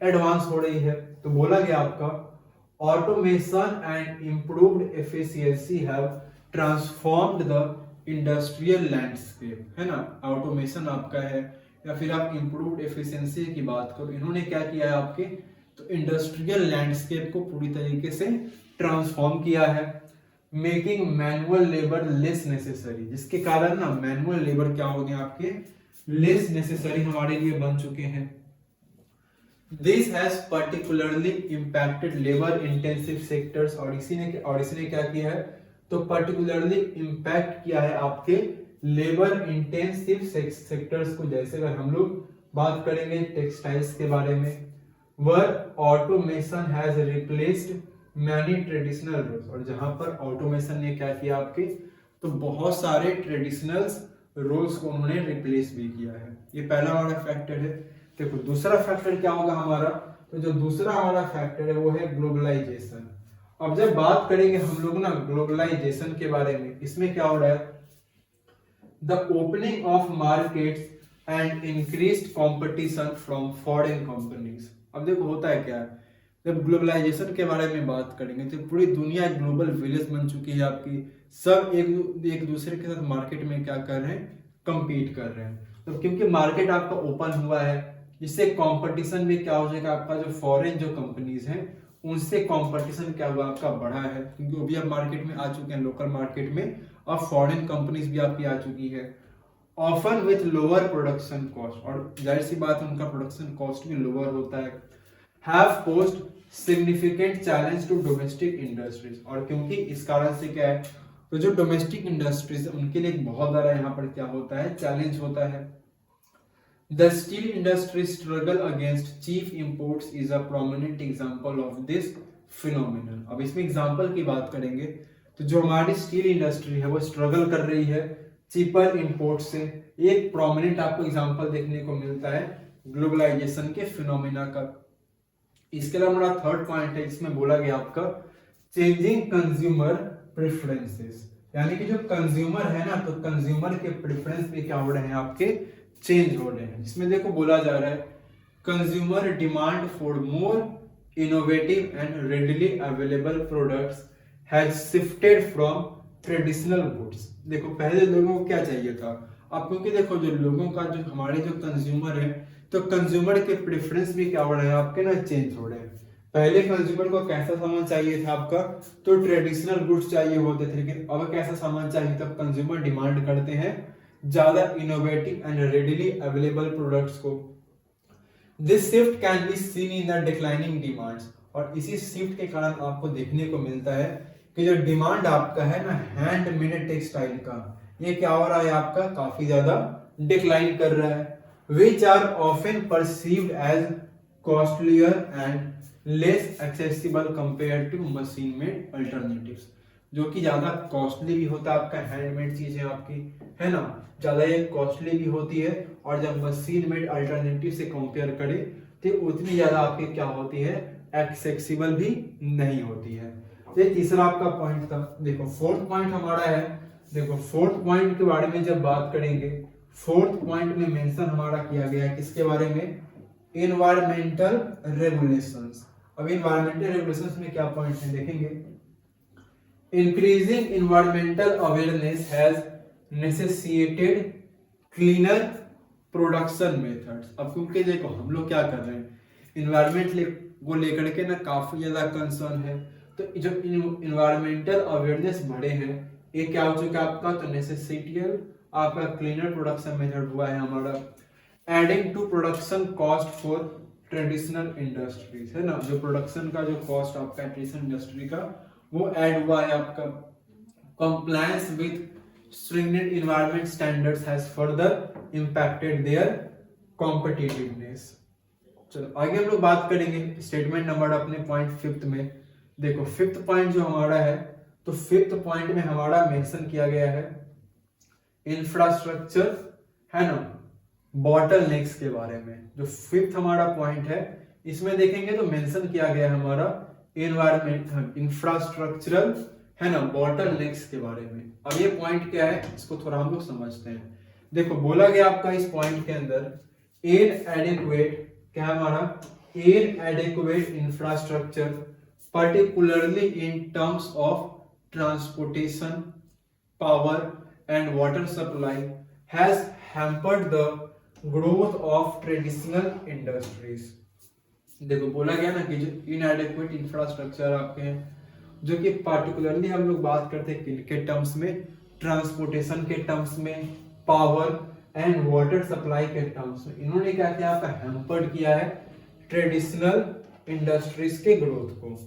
एडवांस हो रही है। तो बोला गया आपका automation and improved efficiency have transformed the industrial landscape, है ना। ऑटोमेशन आपका है या फिर आप इंप्रूव्ड एफिशिएंसी की बात करो, इन्होंने क्या किया है आपके, तो इंडस्ट्रियल लैंडस्केप को पूरी तरीके से ट्रांसफॉर्म किया है। Making manual labour less necessary, जिसके कारण ना मैनुअल लेबर क्या हो गए आपके, लेस नेसेसरी हमारे लिए बन चुके हैं। This has particularly impacted labor intensive sectors, और इसने क्या किया है, तो particularly impact किया है आपके labor intensive sectors को। जैसे अगर हम लोग बात करेंगे टेक्सटाइल्स के बारे में, where automation has replaced many traditional roles, और जहां पर ऑटोमेशन ने क्या किया आपके, तो बहुत सारे ट्रेडिशनल रोल्स को उन्होंने रिप्लेस भी किया है। ये पहला हमारा फैक्टर है। देखो दूसरा फैक्टर क्या होगा हमारा, तो जो दूसरा हमारा फैक्टर है वो है ग्लोबलाइजेशन। अब जब बात करेंगे हम लोग ना ग्लोबलाइजेशन के बारे में, इसमें क्या हो रहा है, the opening of markets and increased competition from foreign companies. अब देखो होता है क्या, जब ग्लोबलाइजेशन के बारे में बात करेंगे तो पूरी दुनिया एक ग्लोबल विलेज बन चुकी है आपकी, सब एक दूसरे के साथ मार्केट में क्या कर रहे हैं, कंपीट कर रहे हैं। तो क्योंकि मार्केट आपका ओपन हुआ है, इससे कंपटीशन में क्या हो जाएगा आपका, जो फॉरेन जो कंपनीज हैं उनसे कंपटीशन क्या हुआ आपका, बढ़ा है, क्योंकि वो भी अब मार्केट में आ चुके हैं, लोकल मार्केट में अब फॉरेन कंपनीज भी आपकी आ चुकी है। Often with lower production cost, और जाहिर सी बात उनका प्रोडक्शन कॉस्ट भी लोअर होता है। Have posed significant challenge to domestic industries, और क्योंकि इस कारण से क्या है, तो जो डोमेस्टिक इंडस्ट्रीज उनके लिए बहुत ज्यादा यहाँ पर क्या होता है, चैलेंज होता है। The steel industry struggle against cheap imports is a prominent example of this phenomenon। अब इसमें एग्जांपल की बात करेंगे तो जो हमारी स्टील इंडस्ट्री है वो स्ट्रगल कर रही है चीपर इंपोर्ट से। एक प्रोमिनेंट आपको एग्जांपल देखने को मिलता है ग्लोबलाइजेशन के फिनोमेना का। इसके अलावा हमारा थर्ड पॉइंट है, इसमें बोला गया आपका चेंजिंग कंज्यूमर प्रेफरेंसेस, यानी कि जो कंज्यूमर है ना, तो कंज्यूमर के प्रेफरेंस भी क्या हो रहे हैं आपके, चेंज हो रहे हैं। जिसमें देखो बोला जा रहा है consumer demand for more innovative and readily available products has shifted from traditional goods. देखो पहले लोगों को क्या चाहिए था, अब क्योंकि देखो जो लोगों का जो हमारे जो कंज्यूमर है, तो कंज्यूमर के प्रेफरेंस भी क्या हो रहे हैं आपके ना, चेंज हो रहे हैं। पहले कंज्यूमर को कैसा सामान चाहिए था आपका, तो ट्रेडिशनल गुड्स चाहिए होते थे, लेकिन अब कैसा सामान चाहिए, तब कंज्यूमर डिमांड करते हैं ज्यादा innovative and readily available products को। This shift can be seen in the declining demands, और इसी शिफ्ट के कारण आपको देखने को मिलता है कि जो डिमांड आपका है ना हैंडमेड टेक्सटाइल का, ये क्या हो रहा है आपका, काफी ज्यादा डिक्लाइन कर रहा है। Which are often perceived as costlier and less accessible compare to machine made alternatives, जो कि ज्यादा कॉस्टली भी होता है आपका, हैंडमेड चीजें आपकी है ना, ज्यादा ये कॉस्टली भी होती है, और जब मशीन मेड अल्टरनेटिव से कंपेयर करें तो उतनी ज्यादा आपकी क्या होती है, एक्सेसिबल भी नहीं होती है। ये तीसरा आपका पॉइंट था। देखो फोर्थ पॉइंट हमारा है, देखो फोर्थ पॉइंट के बारे में जब बात करेंगे, फोर्थ पॉइंट में मेंशन हमारा किया गया है किसके बारे में, एनवायरमेंटल रेगुलेशंस। अब एनवायरमेंटल रेगुलेशंस में क्या पॉइंट है देखेंगे। Increasing environmental awareness has necessitated cleaner production methods. अब क्योंकि देखो हम लोग क्या कर रहे हैं, इन्वायरमेंट को लेकर के ना काफी ज्यादा कंसर्न है, तो जो इन्वायरमेंटल अवेयरनेस बढ़े हैं, ये क्या हो चुका है आपका, तो नेसेसिटियल आपका क्लीनर प्रोडक्शन मेथड हुआ है हमारा। Adding to production cost for traditional industries, है ना, जो प्रोडक्शन का जो कॉस्ट आपका ट्रेडिशनल इंडस्ट्री का वो ऐड हुआ है आपका। Compliance with stringent environment standards has further impacted their competitiveness। चलो आगे हम लोग बात करेंगे स्टेटमेंट नंबर अपने पॉइंट फिफ्थ में। देखो फिफ्थ पॉइंट जो हमारा है, तो फिफ्थ पॉइंट में हमारा मेंशन किया गया है इंफ्रास्ट्रक्चर, है ना, बॉटलनेक्स के बारे में। जो फिफ्थ हमारा पॉइंट है इसमें देखेंगे तो मेंशन किया गया है हमारा एनवायरमेंट इंफ्रास्ट्रक्चरल, है ना, बॉटलनेक्स के बारे में। अब ये पॉइंट क्या है इसको थोड़ा हम लोग समझते हैं। देखो बोला गया आपका इस पॉइंट के अंदर इनएडिक्वेट, क्या है हमारा, इनएडिक्वेट infrastructure particularly in terms of transportation, power and water supply has hampered the growth of traditional industries. देखो बोला गया ना कि जो इनएडिक्वेट इंफ्रास्ट्रक्चर आपके हैं, जो कि पार्टिकुलरली हम लोग बात करते हैं किनके टर्म्स में, ट्रांसपोर्टेशन के टर्म्स में, पावर एंड वाटर सप्लाई के टर्म्स में, इन्होंने क्या किया आपका हैम्पर्ड किया है ट्रेडिशनल इंडस्ट्रीज के ग्रोथ को।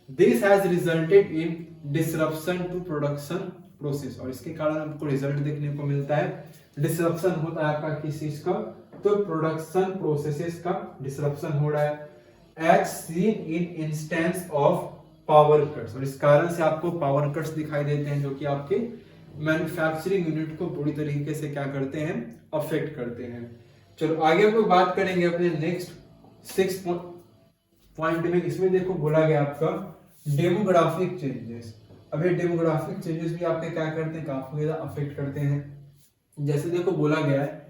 This has resulted in disruption to production process, और इसके कारण हमको रिजल्ट देखने को मिलता है, डिसरप्शन होता है आपका किस चीज का, तो प्रोडक्शन प्रोसेसेस का डिसरप्शन हो रहा है। As seen in instance of power cuts, और इस कारण से आपको पावर कट्स दिखाई देते हैं जो कि आपके मैन्युफैक्चरिंग यूनिट को पूरी तरीके से क्या करते हैं, अफेक्ट करते हैं। चलो आगे हम लोग बात करेंगे अपने नेक्स्ट 6 पॉइंट में। इसमें देखो बोला गया आपका डेमोग्राफिक चेंजेस। अब ये डेमोग्राफिक चेंजेस भी आपके क्या करते हैं, काफी ज्यादा अफेक्ट करते हैं। जैसे देखो बोला गया है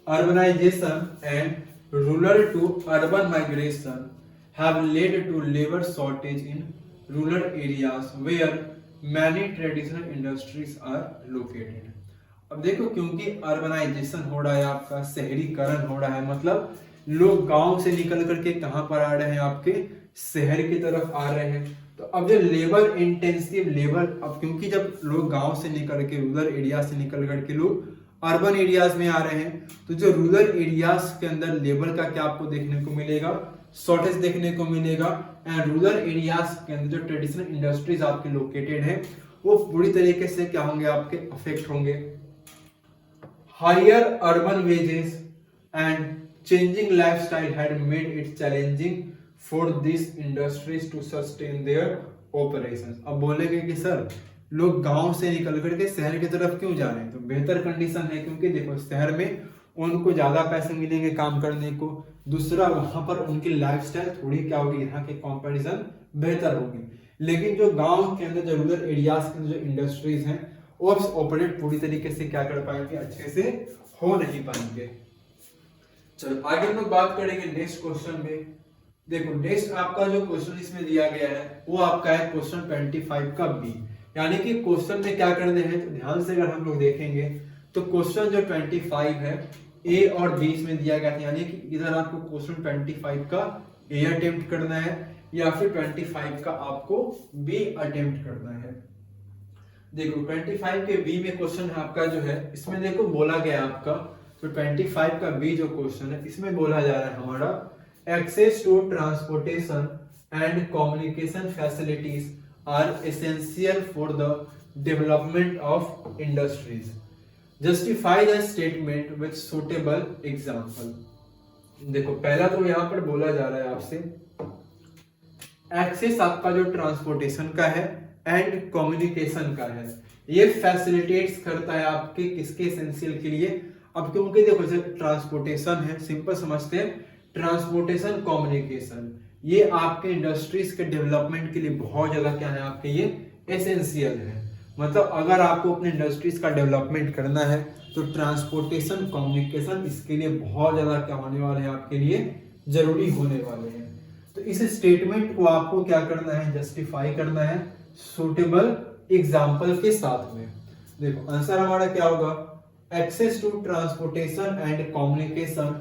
urbanisation and rural to urban migration have led to labour shortage in rural areas where many traditional industries are located. अब देखो क्योंकि अर्बनाइजेशन हो रहा है आपका, शहरीकरण हो रहा है, मतलब लोग गांव से निकल करके कहां पर आ रहे हैं, आपके शहर की तरफ आ रहे हैं। तो अब जो लेबर इंटेंसिव लेबर, अब क्योंकि जब लोग गांव से निकल के रूरल एरिया से निकल करके लोग अर्बन एरियाज में आ रहे हैं, तो जो रूरल एरियाज के अंदर लेबर का क्या आपको देखने को मिलेगा, शॉर्टेज देखने को मिलेगा। एंड रूरल एरियाज के अंदर जो ट्रेडिशनल इंडस्ट्रीज आपके लोकेटेड है वो पूरी तरीके से क्या होंगे, आपके अफेक्ट होंगे। Higher urban wages and changing lifestyle had made it challenging for this industries to sustain their operations. अब बोलेंगे कि सर लोग गांव से निकल करके शहर की तरफ क्यों जा रहे हैं, तो बेहतर कंडीशन है, क्योंकि देखो शहर में उनको ज्यादा पैसे मिलेंगे काम करने को, दूसरा वहां पर उनकी लाइफस्टाइल थोड़ी क्या होगी, यहाँ के कंपैरिजन बेहतर होगी। लेकिन जो गांव के अंदर जो रूरल एरियाज के अंदर जो इंडस्ट्रीज हैं वो ऑपरेट पूरी तरीके से क्या कर पाएंगे, अच्छे से हो नहीं पाएंगे। चलो आगे हम लोग बात करेंगे नेक्स्ट क्वेश्चन में। देखो नेक्स्ट आपका जो क्वेश्चन इसमें दिया गया है वो आपका है क्वेश्चन 25 का बी, यानी कि क्वेश्चन में क्या करने हैं, तो ध्यान से अगर हम लोग देखेंगे तो क्वेश्चन जो 25 है ए और बी इसमें दिया गया था, यानी कि इधर आपको क्वेश्चन 25 का ए अटेम्प्ट करना है या फिर 25 का आपको बी अटेम्प्ट करना है। देखो 25 के बी में क्वेश्चन है आपका जो है, इसमें देखो बोला गया आपका, तो 25 का बी जो क्वेश्चन है इसमें बोला जा रहा है हमारा access to transportation and communication facilities are essential for the development of industries, justify the statement with suitable example. देखो पहला तो यहाँ पर बोला जा रहा है आपसे एक्सेस आपका जो ट्रांसपोर्टेशन का है एंड कम्युनिकेशन का है, ये फैसिलिटेट्स करता है आपके किसके एसेंशियल के लिए। अब क्योंकि देखो जब ट्रांसपोर्टेशन है, सिंपल समझते हैं, ट्रांसपोर्टेशन कम्युनिकेशन ये आपके इंडस्ट्रीज के डेवलपमेंट के लिए बहुत ज्यादा क्या है, आपके ये एसेंशियल है। मतलब अगर आपको अपने इंडस्ट्रीज का डेवलपमेंट करना है तो ट्रांसपोर्टेशन कम्युनिकेशन इसके लिए बहुत ज्यादा क्या होने वाले हैं, आपके लिए जरूरी होने वाले हैं। तो इस स्टेटमेंट को आपको क्या करना है, जस्टिफाई करना है सूटेबल एग्जाम्पल के साथ में। देखो आंसर हमारा क्या होगा, access to transportation and communication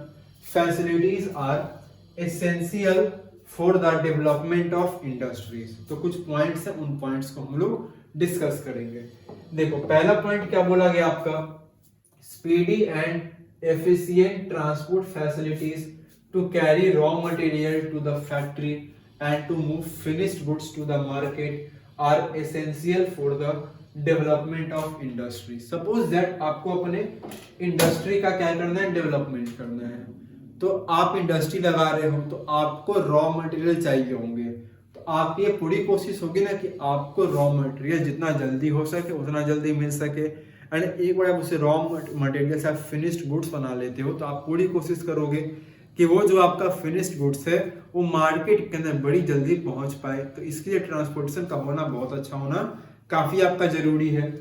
facilities are essential for the development of industries. तो कुछ पॉइंट्स हैं, उन पॉइंट्स को हम लोग डिस्कस करेंगे। देखो पहला पॉइंट क्या बोला गया आपका, speedy and efficient transport facilities to carry raw material to the factory and to move finished goods to the market are essential for the development of industry. Suppose that आपको अपने industry का क्या करना है, डेवलपमेंट करना है। तो आप इंडस्ट्री लगा रहे हो तो आपको रॉ मटेरियल चाहिए होंगे, तो आपकी ये पूरी कोशिश होगी ना कि आपको रॉ मटेरियल जितना जल्दी हो सके उतना जल्दी मिल सके। एंड एक बार आप उसे रॉ मटेरियल से आप फिनिश्ड गुड्स बना लेते हो तो आप पूरी कोशिश करोगे कि वो जो आपका फिनिश्ड गुड्स है वो मार्केट के अंदर बड़ी जल्दी पहुंच पाए। तो इसके लिए ट्रांसपोर्टेशन का होना, बहुत अच्छा होना काफी आपका जरूरी है।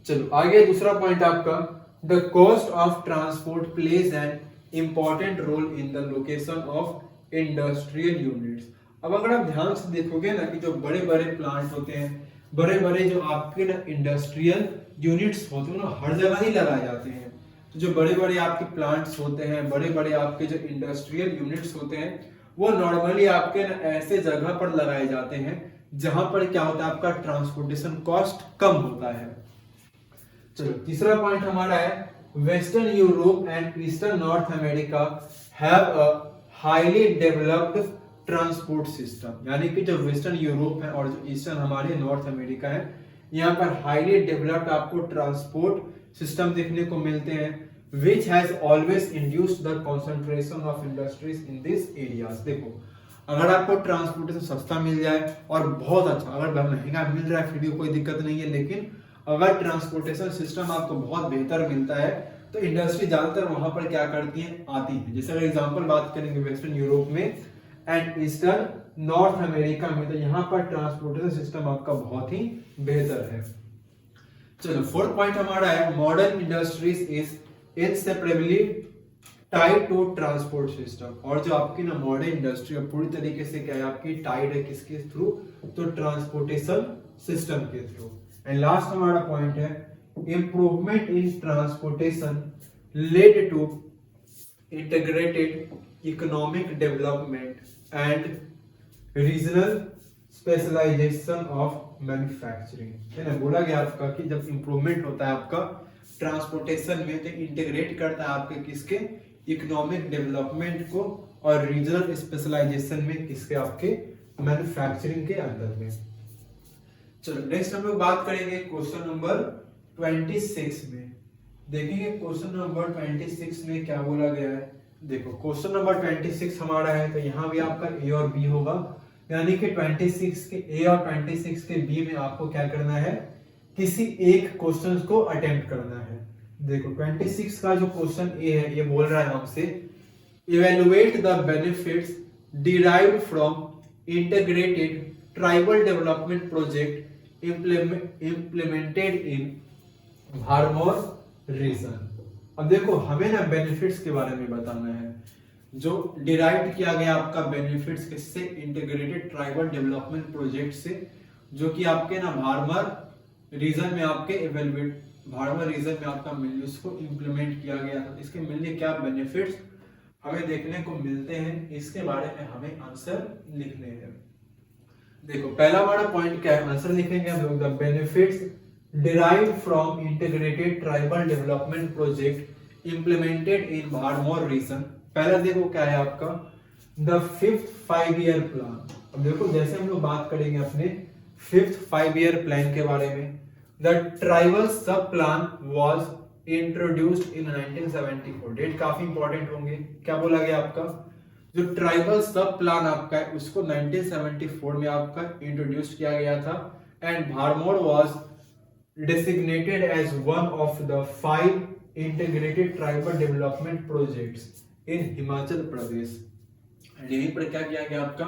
चलो आगे दूसरा पॉइंट आपका, the cost of transport plays an important role in the location of industrial units. अब अगर आप ध्यान से देखोगे ना कि जो बड़े बड़े प्लांट होते हैं, बड़े बड़े जो आपके ना इंडस्ट्रियल यूनिट्स होते हैं ना, हर जगह ही लगाए जाते हैं। तो जो बड़े बड़े आपके प्लांट्स होते हैं, बड़े बड़े आपके जो इंडस्ट्रियल यूनिट्स होते हैं, वो नॉर्मली आपके ना ऐसे जगह पर लगाए जाते हैं जहां पर क्या होता है, आपका ट्रांसपोर्टेशन कॉस्ट कम होता है। चलो तीसरा पॉइंट हमारा है, western Europe and eastern north America have a highly developed transport system. यानी कि जो वेस्टर्न यूरोप है और जो ईस्टर्न हमारे नॉर्थ अमेरिका है, यहाँ पर हाईली डेवलप्ड आपको ट्रांसपोर्ट सिस्टम देखने को मिलते हैं, which has always induced the concentration of industries in these areas। देखो अगर आपको ट्रांसपोर्टेशन सस्ता मिल जाए और बहुत अच्छा, अगर महंगा मिल रहा है फिर भी कोई दिक्कत नहीं है, लेकिन अगर ट्रांसपोर्टेशन सिस्टम आपको बहुत बेहतर मिलता है तो इंडस्ट्री ज्यादातर वहां पर क्या करती है, आती है। जैसे अगर एग्जांपल बात करेंगे वेस्टर्न यूरोप में एंड ईस्टर्न नॉर्थ अमेरिका में, तो यहाँ पर ट्रांसपोर्टेशन सिस्टम आपका बहुत ही बेहतर है। चलो फोर्थ पॉइंट हमारा है, modern industries is inseparably tied to transport system. और जो आपकी ना मॉडर्न इंडस्ट्री है पूरी तरीके से क्या है, आपकी टाइड है किसके थ्रू, तो ट्रांसपोर्टेशन सिस्टम के थ्रू। एंड लास्ट हमारा पॉइंट है, improvement in transportation led to integrated economic development and regional specialisation of manufacturing. है ना, बोला गया आपका कि जब इंप्रूवमेंट होता है आपका ट्रांसपोर्टेशन में तो इंटीग्रेट करता है आपके किसके, इकोनॉमिक डेवलपमेंट को, और रीजनल स्पेशलाइजेशन में किसके, आपके मैन्युफैक्चरिंग के अंदर में। चलो नेक्स्ट हम लोग बात करेंगे क्वेश्चन नंबर 26 में। देखेंगे क्वेश्चन नंबर 26 में क्या बोला गया है। देखो क्वेश्चन नंबर 26 हमारा है, तो यहाँ भी आपका ए और बी होगा, यानी कि 26 के ए और 26 के बी में आपको क्या करना है, किसी एक क्वेश्चन को अटेम्प्ट करना है। देखो 26 का जो क्वेश्चन ए है, ये बोल रहा है हमसे, evaluate the benefits derived from integrated tribal development project implemented in Bharmour region. अब देखो हमें ना बेनिफिट्स के बारे में बताना है, जो डिराइव किया गया आपका बेनिफिट्स किससे, इंटीग्रेटेड ट्राइबल डेवलपमेंट प्रोजेक्ट से, जो कि आपके ना भारमर रीजन में आपके इवेलुएट, भारमर रीजन में आपका मिल उसको इंप्लीमेंट किया गया था। इसके मिलने क्या बेनिफिट्स हमें देखने को मिलते हैं, इसके बारे में हमें आंसर लिखने हैं। देखो पहला हमारा पॉइंट क्या है, आंसर लिखेंगे हम लोग, the benefits derived from integrated tribal development project implemented in Bharmour region. पहला देखो क्या है आपका, द 5th 5 ईयर प्लान। अब देखो जैसे हम लोग बात करेंगे अपने 5th 5 ईयर प्लान के बारे में, the tribal sub plan was introduced in 1974। Date काफी इंपॉर्टेंट होंगे। क्या बोला गया आपका, जो ट्राइबल सब प्लान आपका है उसको 1974 में आपका इंट्रोड्यूस किया गया था, and Bharmour was designated as one of the 5 integrated tribal development projects in Himachal Pradesh. यहीं पर क्या किया गया आपका,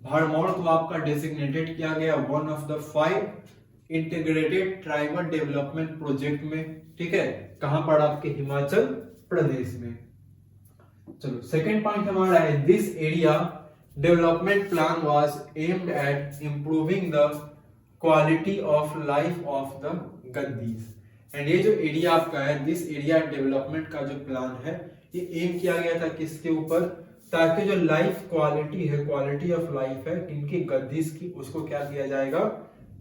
भारमौर को आपका डेसिग्नेटेड किया गया one of the 5 integrated tribal development project में। ठीक है, कहां पर, आपके हिमाचल प्रदेश में। चलो सेकंड पॉइंट हमारा है, this area development plan was aimed at improving the quality of life of the Gaddis. And ये जो एरिया आपका है, दिस एरिया डेवलपमेंट का जो प्लान है, ये एम किया गया था किसके ऊपर, ताकि जो लाइफ क्वालिटी है, क्वालिटी ऑफ लाइफ है इनकी गद्दीज की, उसको क्या किया जाएगा,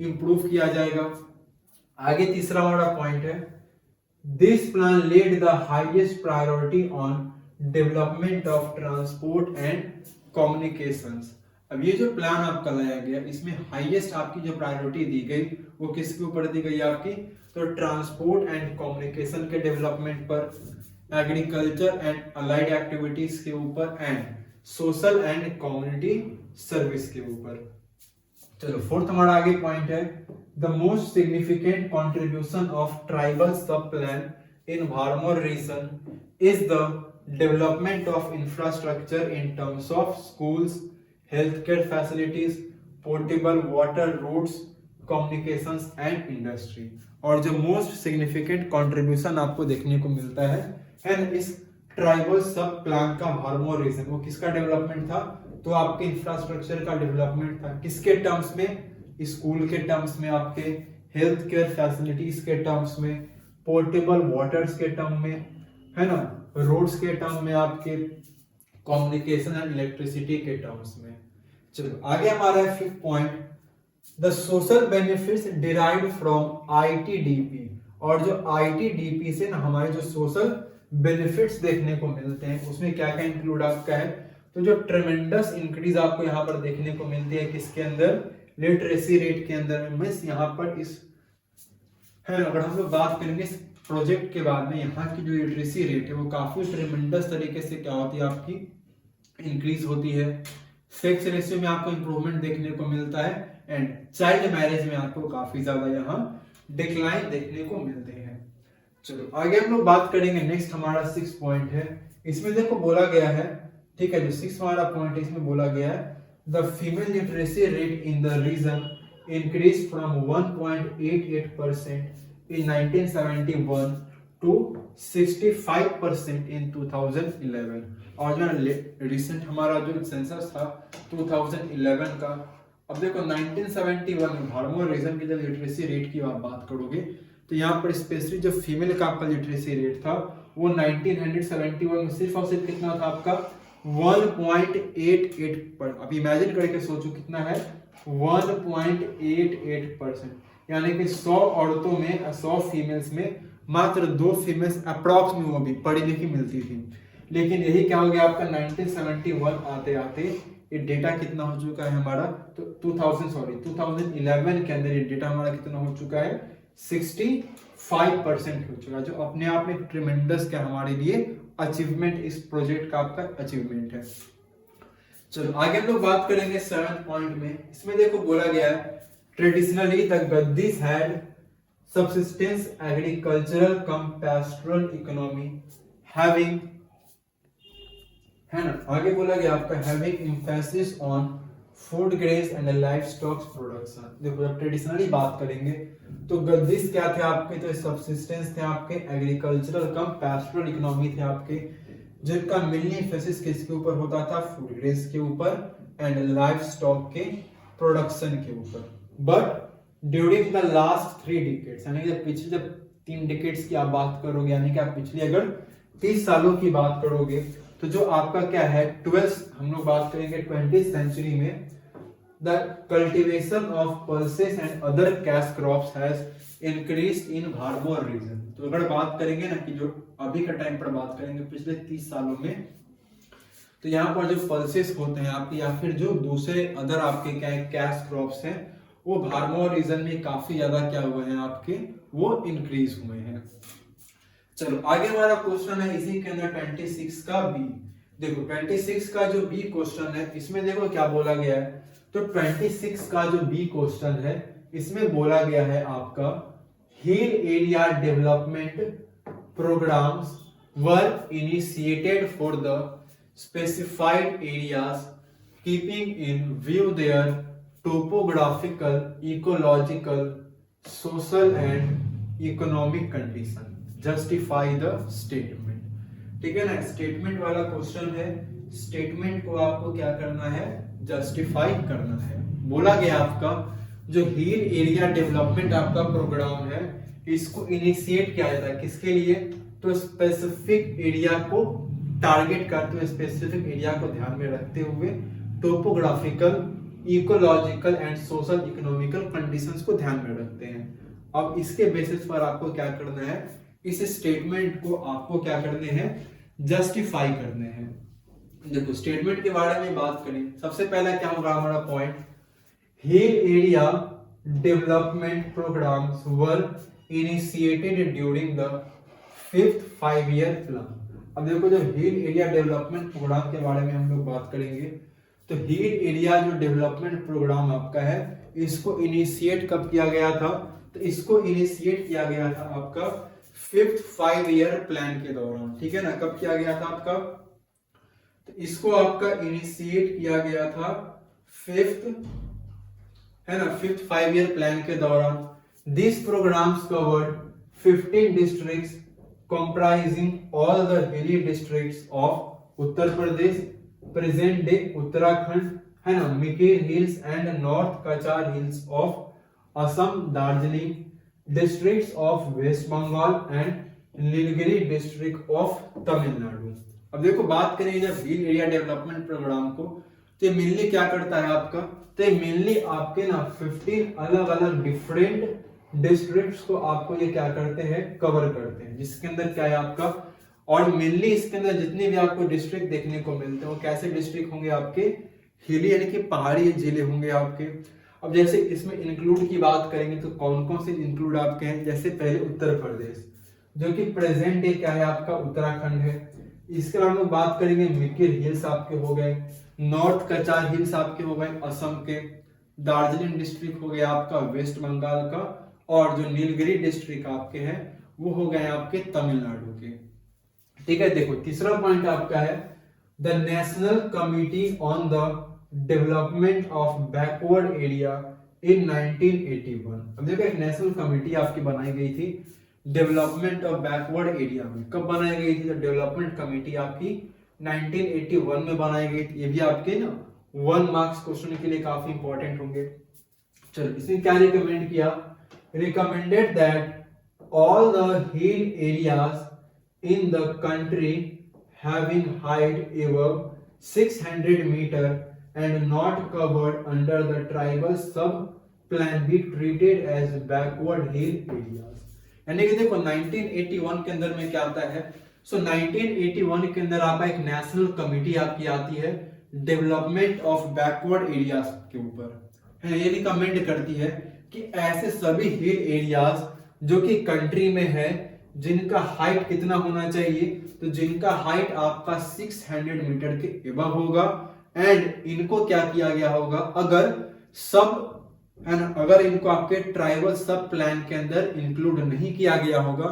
इंप्रूव किया जाएगा। आगे तीसरा हमारा पॉइंट है, this plan laid the highest priority on development of transport and communications. अब ये जो प्लान आपका लाया गया, इसमें हाईएस्ट आपकी जो प्रायोरिटी दी गई वो किसके ऊपर दी गई आपकी, तो ट्रांसपोर्ट एंड कम्युनिकेशन के डेवलपमेंट पर, एग्रीकल्चर एंड अलाइड एक्टिविटीज के ऊपर, and social and community service के ऊपर। चलो फोर्थ हमारा आगे पॉइंट है, the most significant contribution of tribal sub plan in Bharmour region is the development of infrastructure in terms of schools, healthcare facilities, portable water routes, communications and industry। और जो most significant contribution आपको देखने को मिलता है इस tribal sub plan का भारमोर reason, वो किसका डेवलपमेंट था, तो आपके इंफ्रास्ट्रक्चर का डेवलपमेंट था। किसके टर्म्स में, स्कूल के टर्म्स में, आपके हेल्थ केयर फैसिलिटीज के टर्म्स में, पोर्टेबल वाटर्स के टर्म में, है ना, रोड्स के टर्म में, आपके कम्युनिकेशन एंड इलेक्ट्रिसिटी के टर्म्स में। चलो आगे हमारा है fifth point, the social benefits derived from ITDP. और जो आईटीडीपी से ना हमारे जो सोशल बेनिफिट्स देखने को मिलते हैं, उसमें क्या क्या इंक्लूड आपका है, तो जो ट्रेमेंडस इंक्रीज आपको यहाँ पर देखने को मिलती है किसके अंदर, लिटरेसी रेट के अंदर में। मिस यहाँ पर इस है, अगर हम लोग बात करेंगे इस प्रोजेक्ट के बाद में, यहाँ की जो लिटरेसी रेट है वो काफी ट्रेमेंडस तरीके से क्या होती है आपकी, इंक्रीज होती है। सेक्स रेशियो में आपको इंप्रूवमेंट देखने को मिलता है, एंड चाइल्ड मैरिज में आपको काफी ज्यादा यहाँ डिक्लाइन देखने को मिलते हैं। चलो आगे हम लोग बात करेंगे, नेक्स्ट हमारा 6 पॉइंट है। इसमें देखो बोला गया है, ठीक है, जो 6 हमारा पॉइंट है इसमें बोला गया है, the female literacy rate in the region increased from 1.88% in 1971 to 65% in 2011। और जो रिसेंट हमारा जो सेंसस था 2011 का, अब देखो 1971 में भारमोर रीजन की जब लिटरेसी रेट की आप बात करोगे, तो यहाँ पर स्पेशली जो फीमेल का आपका लिटरेसी रेट था वो 1971 में सिर्फ और सिर्फ कितना था आपका, 1.88 पर। अब इमेजिन करके सोचो कितना है, 1.88%, यानी कि 100 औरतों में, 100 फीमेल्स में मात्र 2 फीमेल्स अप्रॉक्स में वो भी पढ़ी लिखी मिलती थी। लेकिन यही क्या हो गया आपका, 1971 आते आते ये डेटा कितना हो चुका है हमारा, तो 2011 के अंदर ये डेटा हमारा कितना हो चुका है, 65% हो चुका है, जो अपने आप में ट्रिमेंडस क्या हमारे लिए अचीवमेंट, इस प्रोजेक्ट का आपका अचीवमेंट है। चलो आगे हम लोग बात करेंगे 7th पॉइंट में। इसमें देखो बोला गया है, traditionally the Gaddis had subsistence agricultural cum pastoral economy having, है ना, आगे बोला गया आपका having emphasis on food grains and livestock production. देखो जब ट्रेडिशनली बात करेंगे तो गद्दीज क्या थे आपके, तो सबसिस्टेंस थे आपके, एग्रीकल्चरल कम पैस्टोरल इकोनॉमी थे आपके, जिनका मेनली एम्फेसिस किसके ऊपर होता था, फूड ग्रेन्स के ऊपर एंड लाइवस्टॉक के प्रोडक्शन के ऊपर। But during the last 3 decades, यानी कि पिछले जब 3 डिकेड्स की आप बात करोगे, यानी कि आप पिछले अगर 30 सालों की बात करोगे, तो जो आपका क्या है 12th, हम लोग बात करेंगे 20th सेंचुरी में, the cultivation of pulses and other cash crops has increased in Bharmour region. तो अगर बात करेंगे ना कि जो अभी का टाइम पर बात करेंगे पिछले 30 सालों में, तो यहाँ पर जो पल्सेस होते हैं आपके, या फिर जो दूसरे अदर आपके क्या है कैश क्रॉप्स हैं, वो भारमोर रीजन में काफी ज्यादा क्या हुए हैं आपके, वो इंक्रीज हुए हैं। चलो आगे हमारा क्वेश्चन है इसी के अंदर 26 का बी। देखो 26 का जो बी क्वेश्चन है, इसमें देखो क्या बोला गया है, तो 26 का जो बी क्वेश्चन है इसमें बोला गया है आपका, hill area development programmes were initiated for the specified areas keeping in view their topographical, ecological, social and economic condition, justify the statement. ठीक है ना, स्टेटमेंट वाला क्वेश्चन है, स्टेटमेंट को आपको क्या करना है, जस्टिफाई करना है। बोला गया आपका जो हिल एरिया डेवलपमेंट आपका प्रोग्राम है इसको इनिशिएट किया जाता है किसके लिए, तो स्पेसिफिक एरिया को टारगेट करते हुए, स्पेसिफिक एरिया को ध्यान में रखते हुए topographical, ecological and social economical conditions को ध्यान में रखते हैं। अब इसके बेसिस पर आपको क्या करना है, इस स्टेटमेंट को आपको क्या करने हैं, जस्टिफाई करने हैं। देखो स्टेटमेंट के बारे में बात करें, सबसे पहला क्या होगा हमारा point, hill area development programmes were initiated during the 5th 5-year plan. अब देखो जब हिल एरिया डेवलपमेंट प्रोग्राम के बारे में हम लोग बात करेंगे, तो हिल एरिया जो डेवलपमेंट प्रोग्राम आपका है इसको इनिशिएट कब किया गया था, तो इसको इनिशिएट किया गया था आपका 5th 5-year प्लान के दौरान, ठीक है ना। कब किया गया था आपका, तो इसको आपका इनिशिएट किया गया था 5th 5-year प्लान के दौरान। This programmes covered 15 districts comprising all the hilly districts of Uttar Pradesh, present day Uttarakhand, है ना, Mikir hills and north Cachar hills of Assam, Darjeeling districts of west Bengal and Nilgiri district of Tamil Nadu. अब देखो बात करें जब हिल एरिया डेवलपमेंट प्रोग्राम को, तो ये मेनली क्या करता है आपका, तो ये मेनली आपके ना 15 अलग अलग डिफरेंट डिस्ट्रिक्ट्स को आपको ये क्या करते हैं, कवर करते हैं, जिसके अंदर क्या है आपका, और मेनली इसके अंदर जितने भी आपको डिस्ट्रिक्ट देखने को मिलते हैं वो कैसे डिस्ट्रिक्ट होंगे आपके, हिली यानी कि पहाड़ी जिले होंगे आपके। अब जैसे इसमें इंक्लूड की बात करेंगे तो कौन कौन से इंक्लूड आपके हैं, जैसे पहले उत्तर प्रदेश जो कि प्रेजेंट डे क्या है आपका उत्तराखंड है। इसके अलावा हम बात करेंगे मिकिर हिल्स आपके हो गए, नॉर्थ कचार हिल्स आपके हो गए असम के, दार्जिलिंग डिस्ट्रिक्ट हो गया आपका वेस्ट बंगाल का, और जो नीलगिरी डिस्ट्रिक्ट आपके हैं वो हो गए आपके तमिलनाडु के, ठीक है। देखो तीसरा पॉइंट आपका है the national committee on the development of backward area in 1981। अब देखो एक नेशनल कमिटी आपकी बनाई गई थी डेवलपमेंट ऑफ बैकवर्ड एरिया में। कब बनाई गई थी, तो डेवलपमेंट कमिटी आपकी 1981 में बनाई गई थी। ये भी आपके ना 1 मार्क्स क्वेश्चन के लिए काफी इंपॉर्टेंट होंगे। चलो इसने क्या रिकमेंड किया, recommended that all the hill areas in the country having height above 600 meter and not covered under the tribal sub plan be treated as backward hill areas। यानी कि देखो 1981 के अंदर में क्या आता है, सो 1981 के अंदर आपका एक नेशनल कमिटी आपकी आती है डेवलपमेंट ऑफ बैकवर्ड एरियाज के ऊपर, है ये रिकमेंड करती है कि ऐसे सभी हिल एरियाज जो कि कंट्री में है जिनका हाइट कितना होना चाहिए, तो जिनका हाइट आपका 600 मीटर के एबव होगा, एंड इनको क्या किया गया होगा, अगर सब है ना, अगर इनको आपके ट्राइबल सब प्लान के अंदर इंक्लूड नहीं किया गया होगा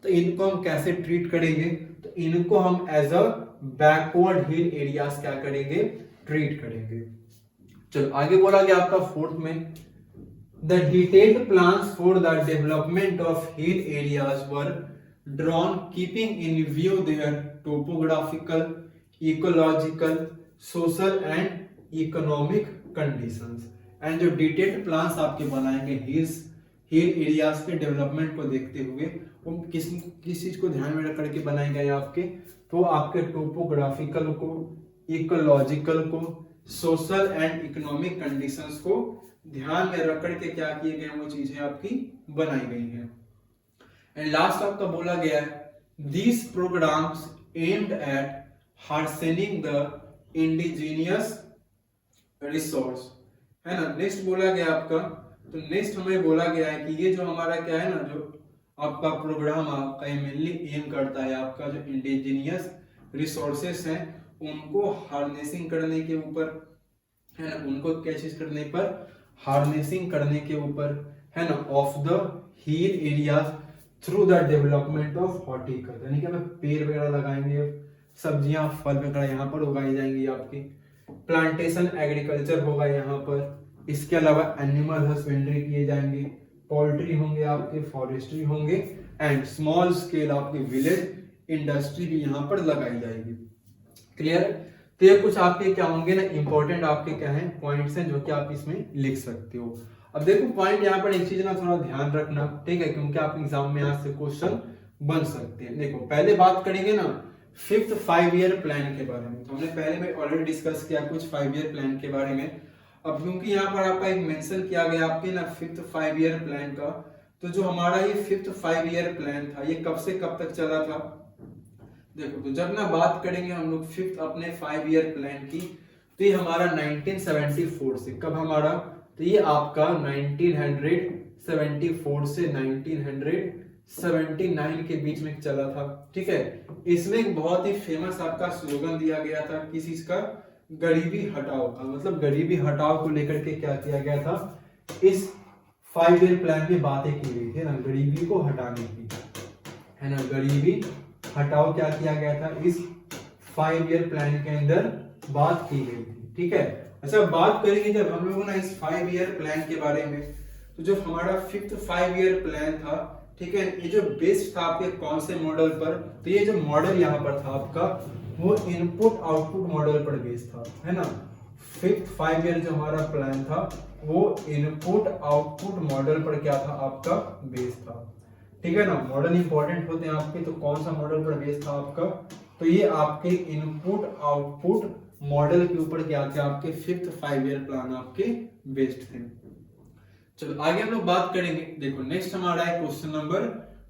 तो इनको हम कैसे ट्रीट करेंगे, तो इनको हम as a backward hill areas क्या करेंगे, ट्रीट करेंगे। चलो आगे बोला गया आपका 4th में the detailed plans for the development of hill areas were drawn keeping in view their topographical, ecological, social and economic conditions। And जो डिटेल्ड प्लान्स आपके बनाएंगे हिल एरियाज के डेवलपमेंट को देखते हुए, वो किस चीज को ध्यान में रख करके बनाए गए आपके, तो आपके टोपोग्राफिकल को, इकोलॉजिकल को, सोशल एंड इकोनॉमिक कंडीशंस को ध्यान में रख करके क्या किए गए वो चीजें आपकी बनाई गई हैं। एंड लास्ट आपका बोला गया है these programmes aimed at harnessing the indigenous resource, है ना। नेक्स्ट बोला गया आपका, तो नेक्स्ट हमें बोला गया है कि ये जो हमारा क्या है ना, जो आपका प्रोग्राम आपका मेनली एम करता है आपका जो इंडिजीनियस रिसोर्सेस हैं उनको हार्नेसिंग करने के ऊपर, है ना, उनको क्या चीज करने पर, हार्नेसिंग करने के ऊपर, है ना, of the hill areas through the development of horticulture, यानी कि हमें पेड़ वगैरह लगाएंगे, सब्जियां फल वगैरह यहाँ पर उगाई जाएंगी आपकी, प्लांटेशन एग्रीकल्चर होगा यहाँ पर, इसके अलावा एनिमल हस्बेंड्री किए जाएंगे, पोल्ट्री होंगे आपके, फॉरेस्ट्री होंगे, एंड स्मॉल स्केल आपके विलेज इंडस्ट्री भी यहाँ पर लगाई जाएगी। क्लियर? तो ये कुछ आपके क्या होंगे ना, इंपॉर्टेंट आपके क्या है पॉइंट्स हैं जो कि आप इसमें लिख सकते हो। अब देखो पॉइंट यहाँ पर एक चीज ना थोड़ा ध्यान रखना, ठीक है, क्योंकि आप एग्जाम में यहाँ से क्वेश्चन बन सकते हैं। देखो पहले बात करेंगे ना 5th 5 ईयर प्लान के बारे में, तो हमने पहले में ऑलरेडी डिस्कस किया कुछ 5 ईयर प्लान के बारे में। अब क्योंकि यहाँ पर आपका एक मेंशन किया गया आपके ना 5th 5 ईयर प्लान का, तो जो हमारा ये 5th 5 ईयर प्लान था ये कब से कब तक चला था। देखो तो जब ना बात करेंगे हम लोग 5th अपने 5 ईयर प्लान की, तो ये हमारा 1974 से, कब हमारा, तो ये आपका 1974 से 1979 के बीच में चला था, ठीक है। इसमें एक बहुत ही फेमस आपका स्लोगन दिया गया था, किस चीज का, गरीबी हटाओ का, मतलब गरीबी हटाओ को लेकर के क्या किया गया था, इस 5 ईयर प्लान में बातें की गई थी ना, गरीबी को हटाने की, है ना, गरीबी हटाओ क्या किया गया था, इस 5 ईयर प्लान के अंदर बात की गई थी, ठीक है। अच्छा बात करेंगे जब हम लोगों ना इस 5 ईयर प्लान के बारे में, तो जो हमारा 5th 5 ईयर प्लान था, ठीक है, ये जो बेस्ड था आपके कौन से मॉडल पर, तो ये जो मॉडल यहाँ पर था आपका वो इनपुट आउटपुट मॉडल पर बेस्ड था, है ना। 5th 5 ईयर जो हमारा प्लान था वो इनपुट आउटपुट मॉडल पर क्या था आपका, बेस्ड था, ठीक है ना। मॉडल इंपॉर्टेंट होते हैं आपके, तो कौन सा मॉडल पर बेस्ड था आपका, तो ये आपके इनपुट आउटपुट मॉडल के ऊपर क्या थे आपके 5th 5 ईयर प्लान आपके बेस्ड थे। चलो आगे हम लोग बात करेंगे। देखो नेक्स्ट हमारा है क्वेश्चन नंबर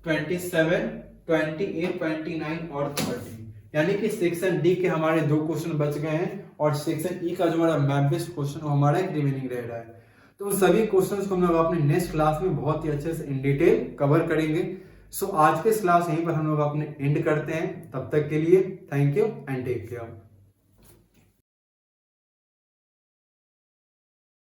27, 28, 29 और 30, यानी कि सेक्शन डी के हमारे 2 क्वेश्चन बच गए हैं और सेक्शन ई का जो हमारा मैप बेस्ड क्वेश्चन वो हमारा एक रिमेनिंग रह रहा है। तो सभी क्वेश्चंस को हम लोग अपने नेक्स्ट क्लास में बहुत ही अच्छे से इन डिटेल कवर करेंगे। सो आज के क्लास यहीं पर हम लोग अपने एंड करते हैं। तब तक के लिए thank you and take care.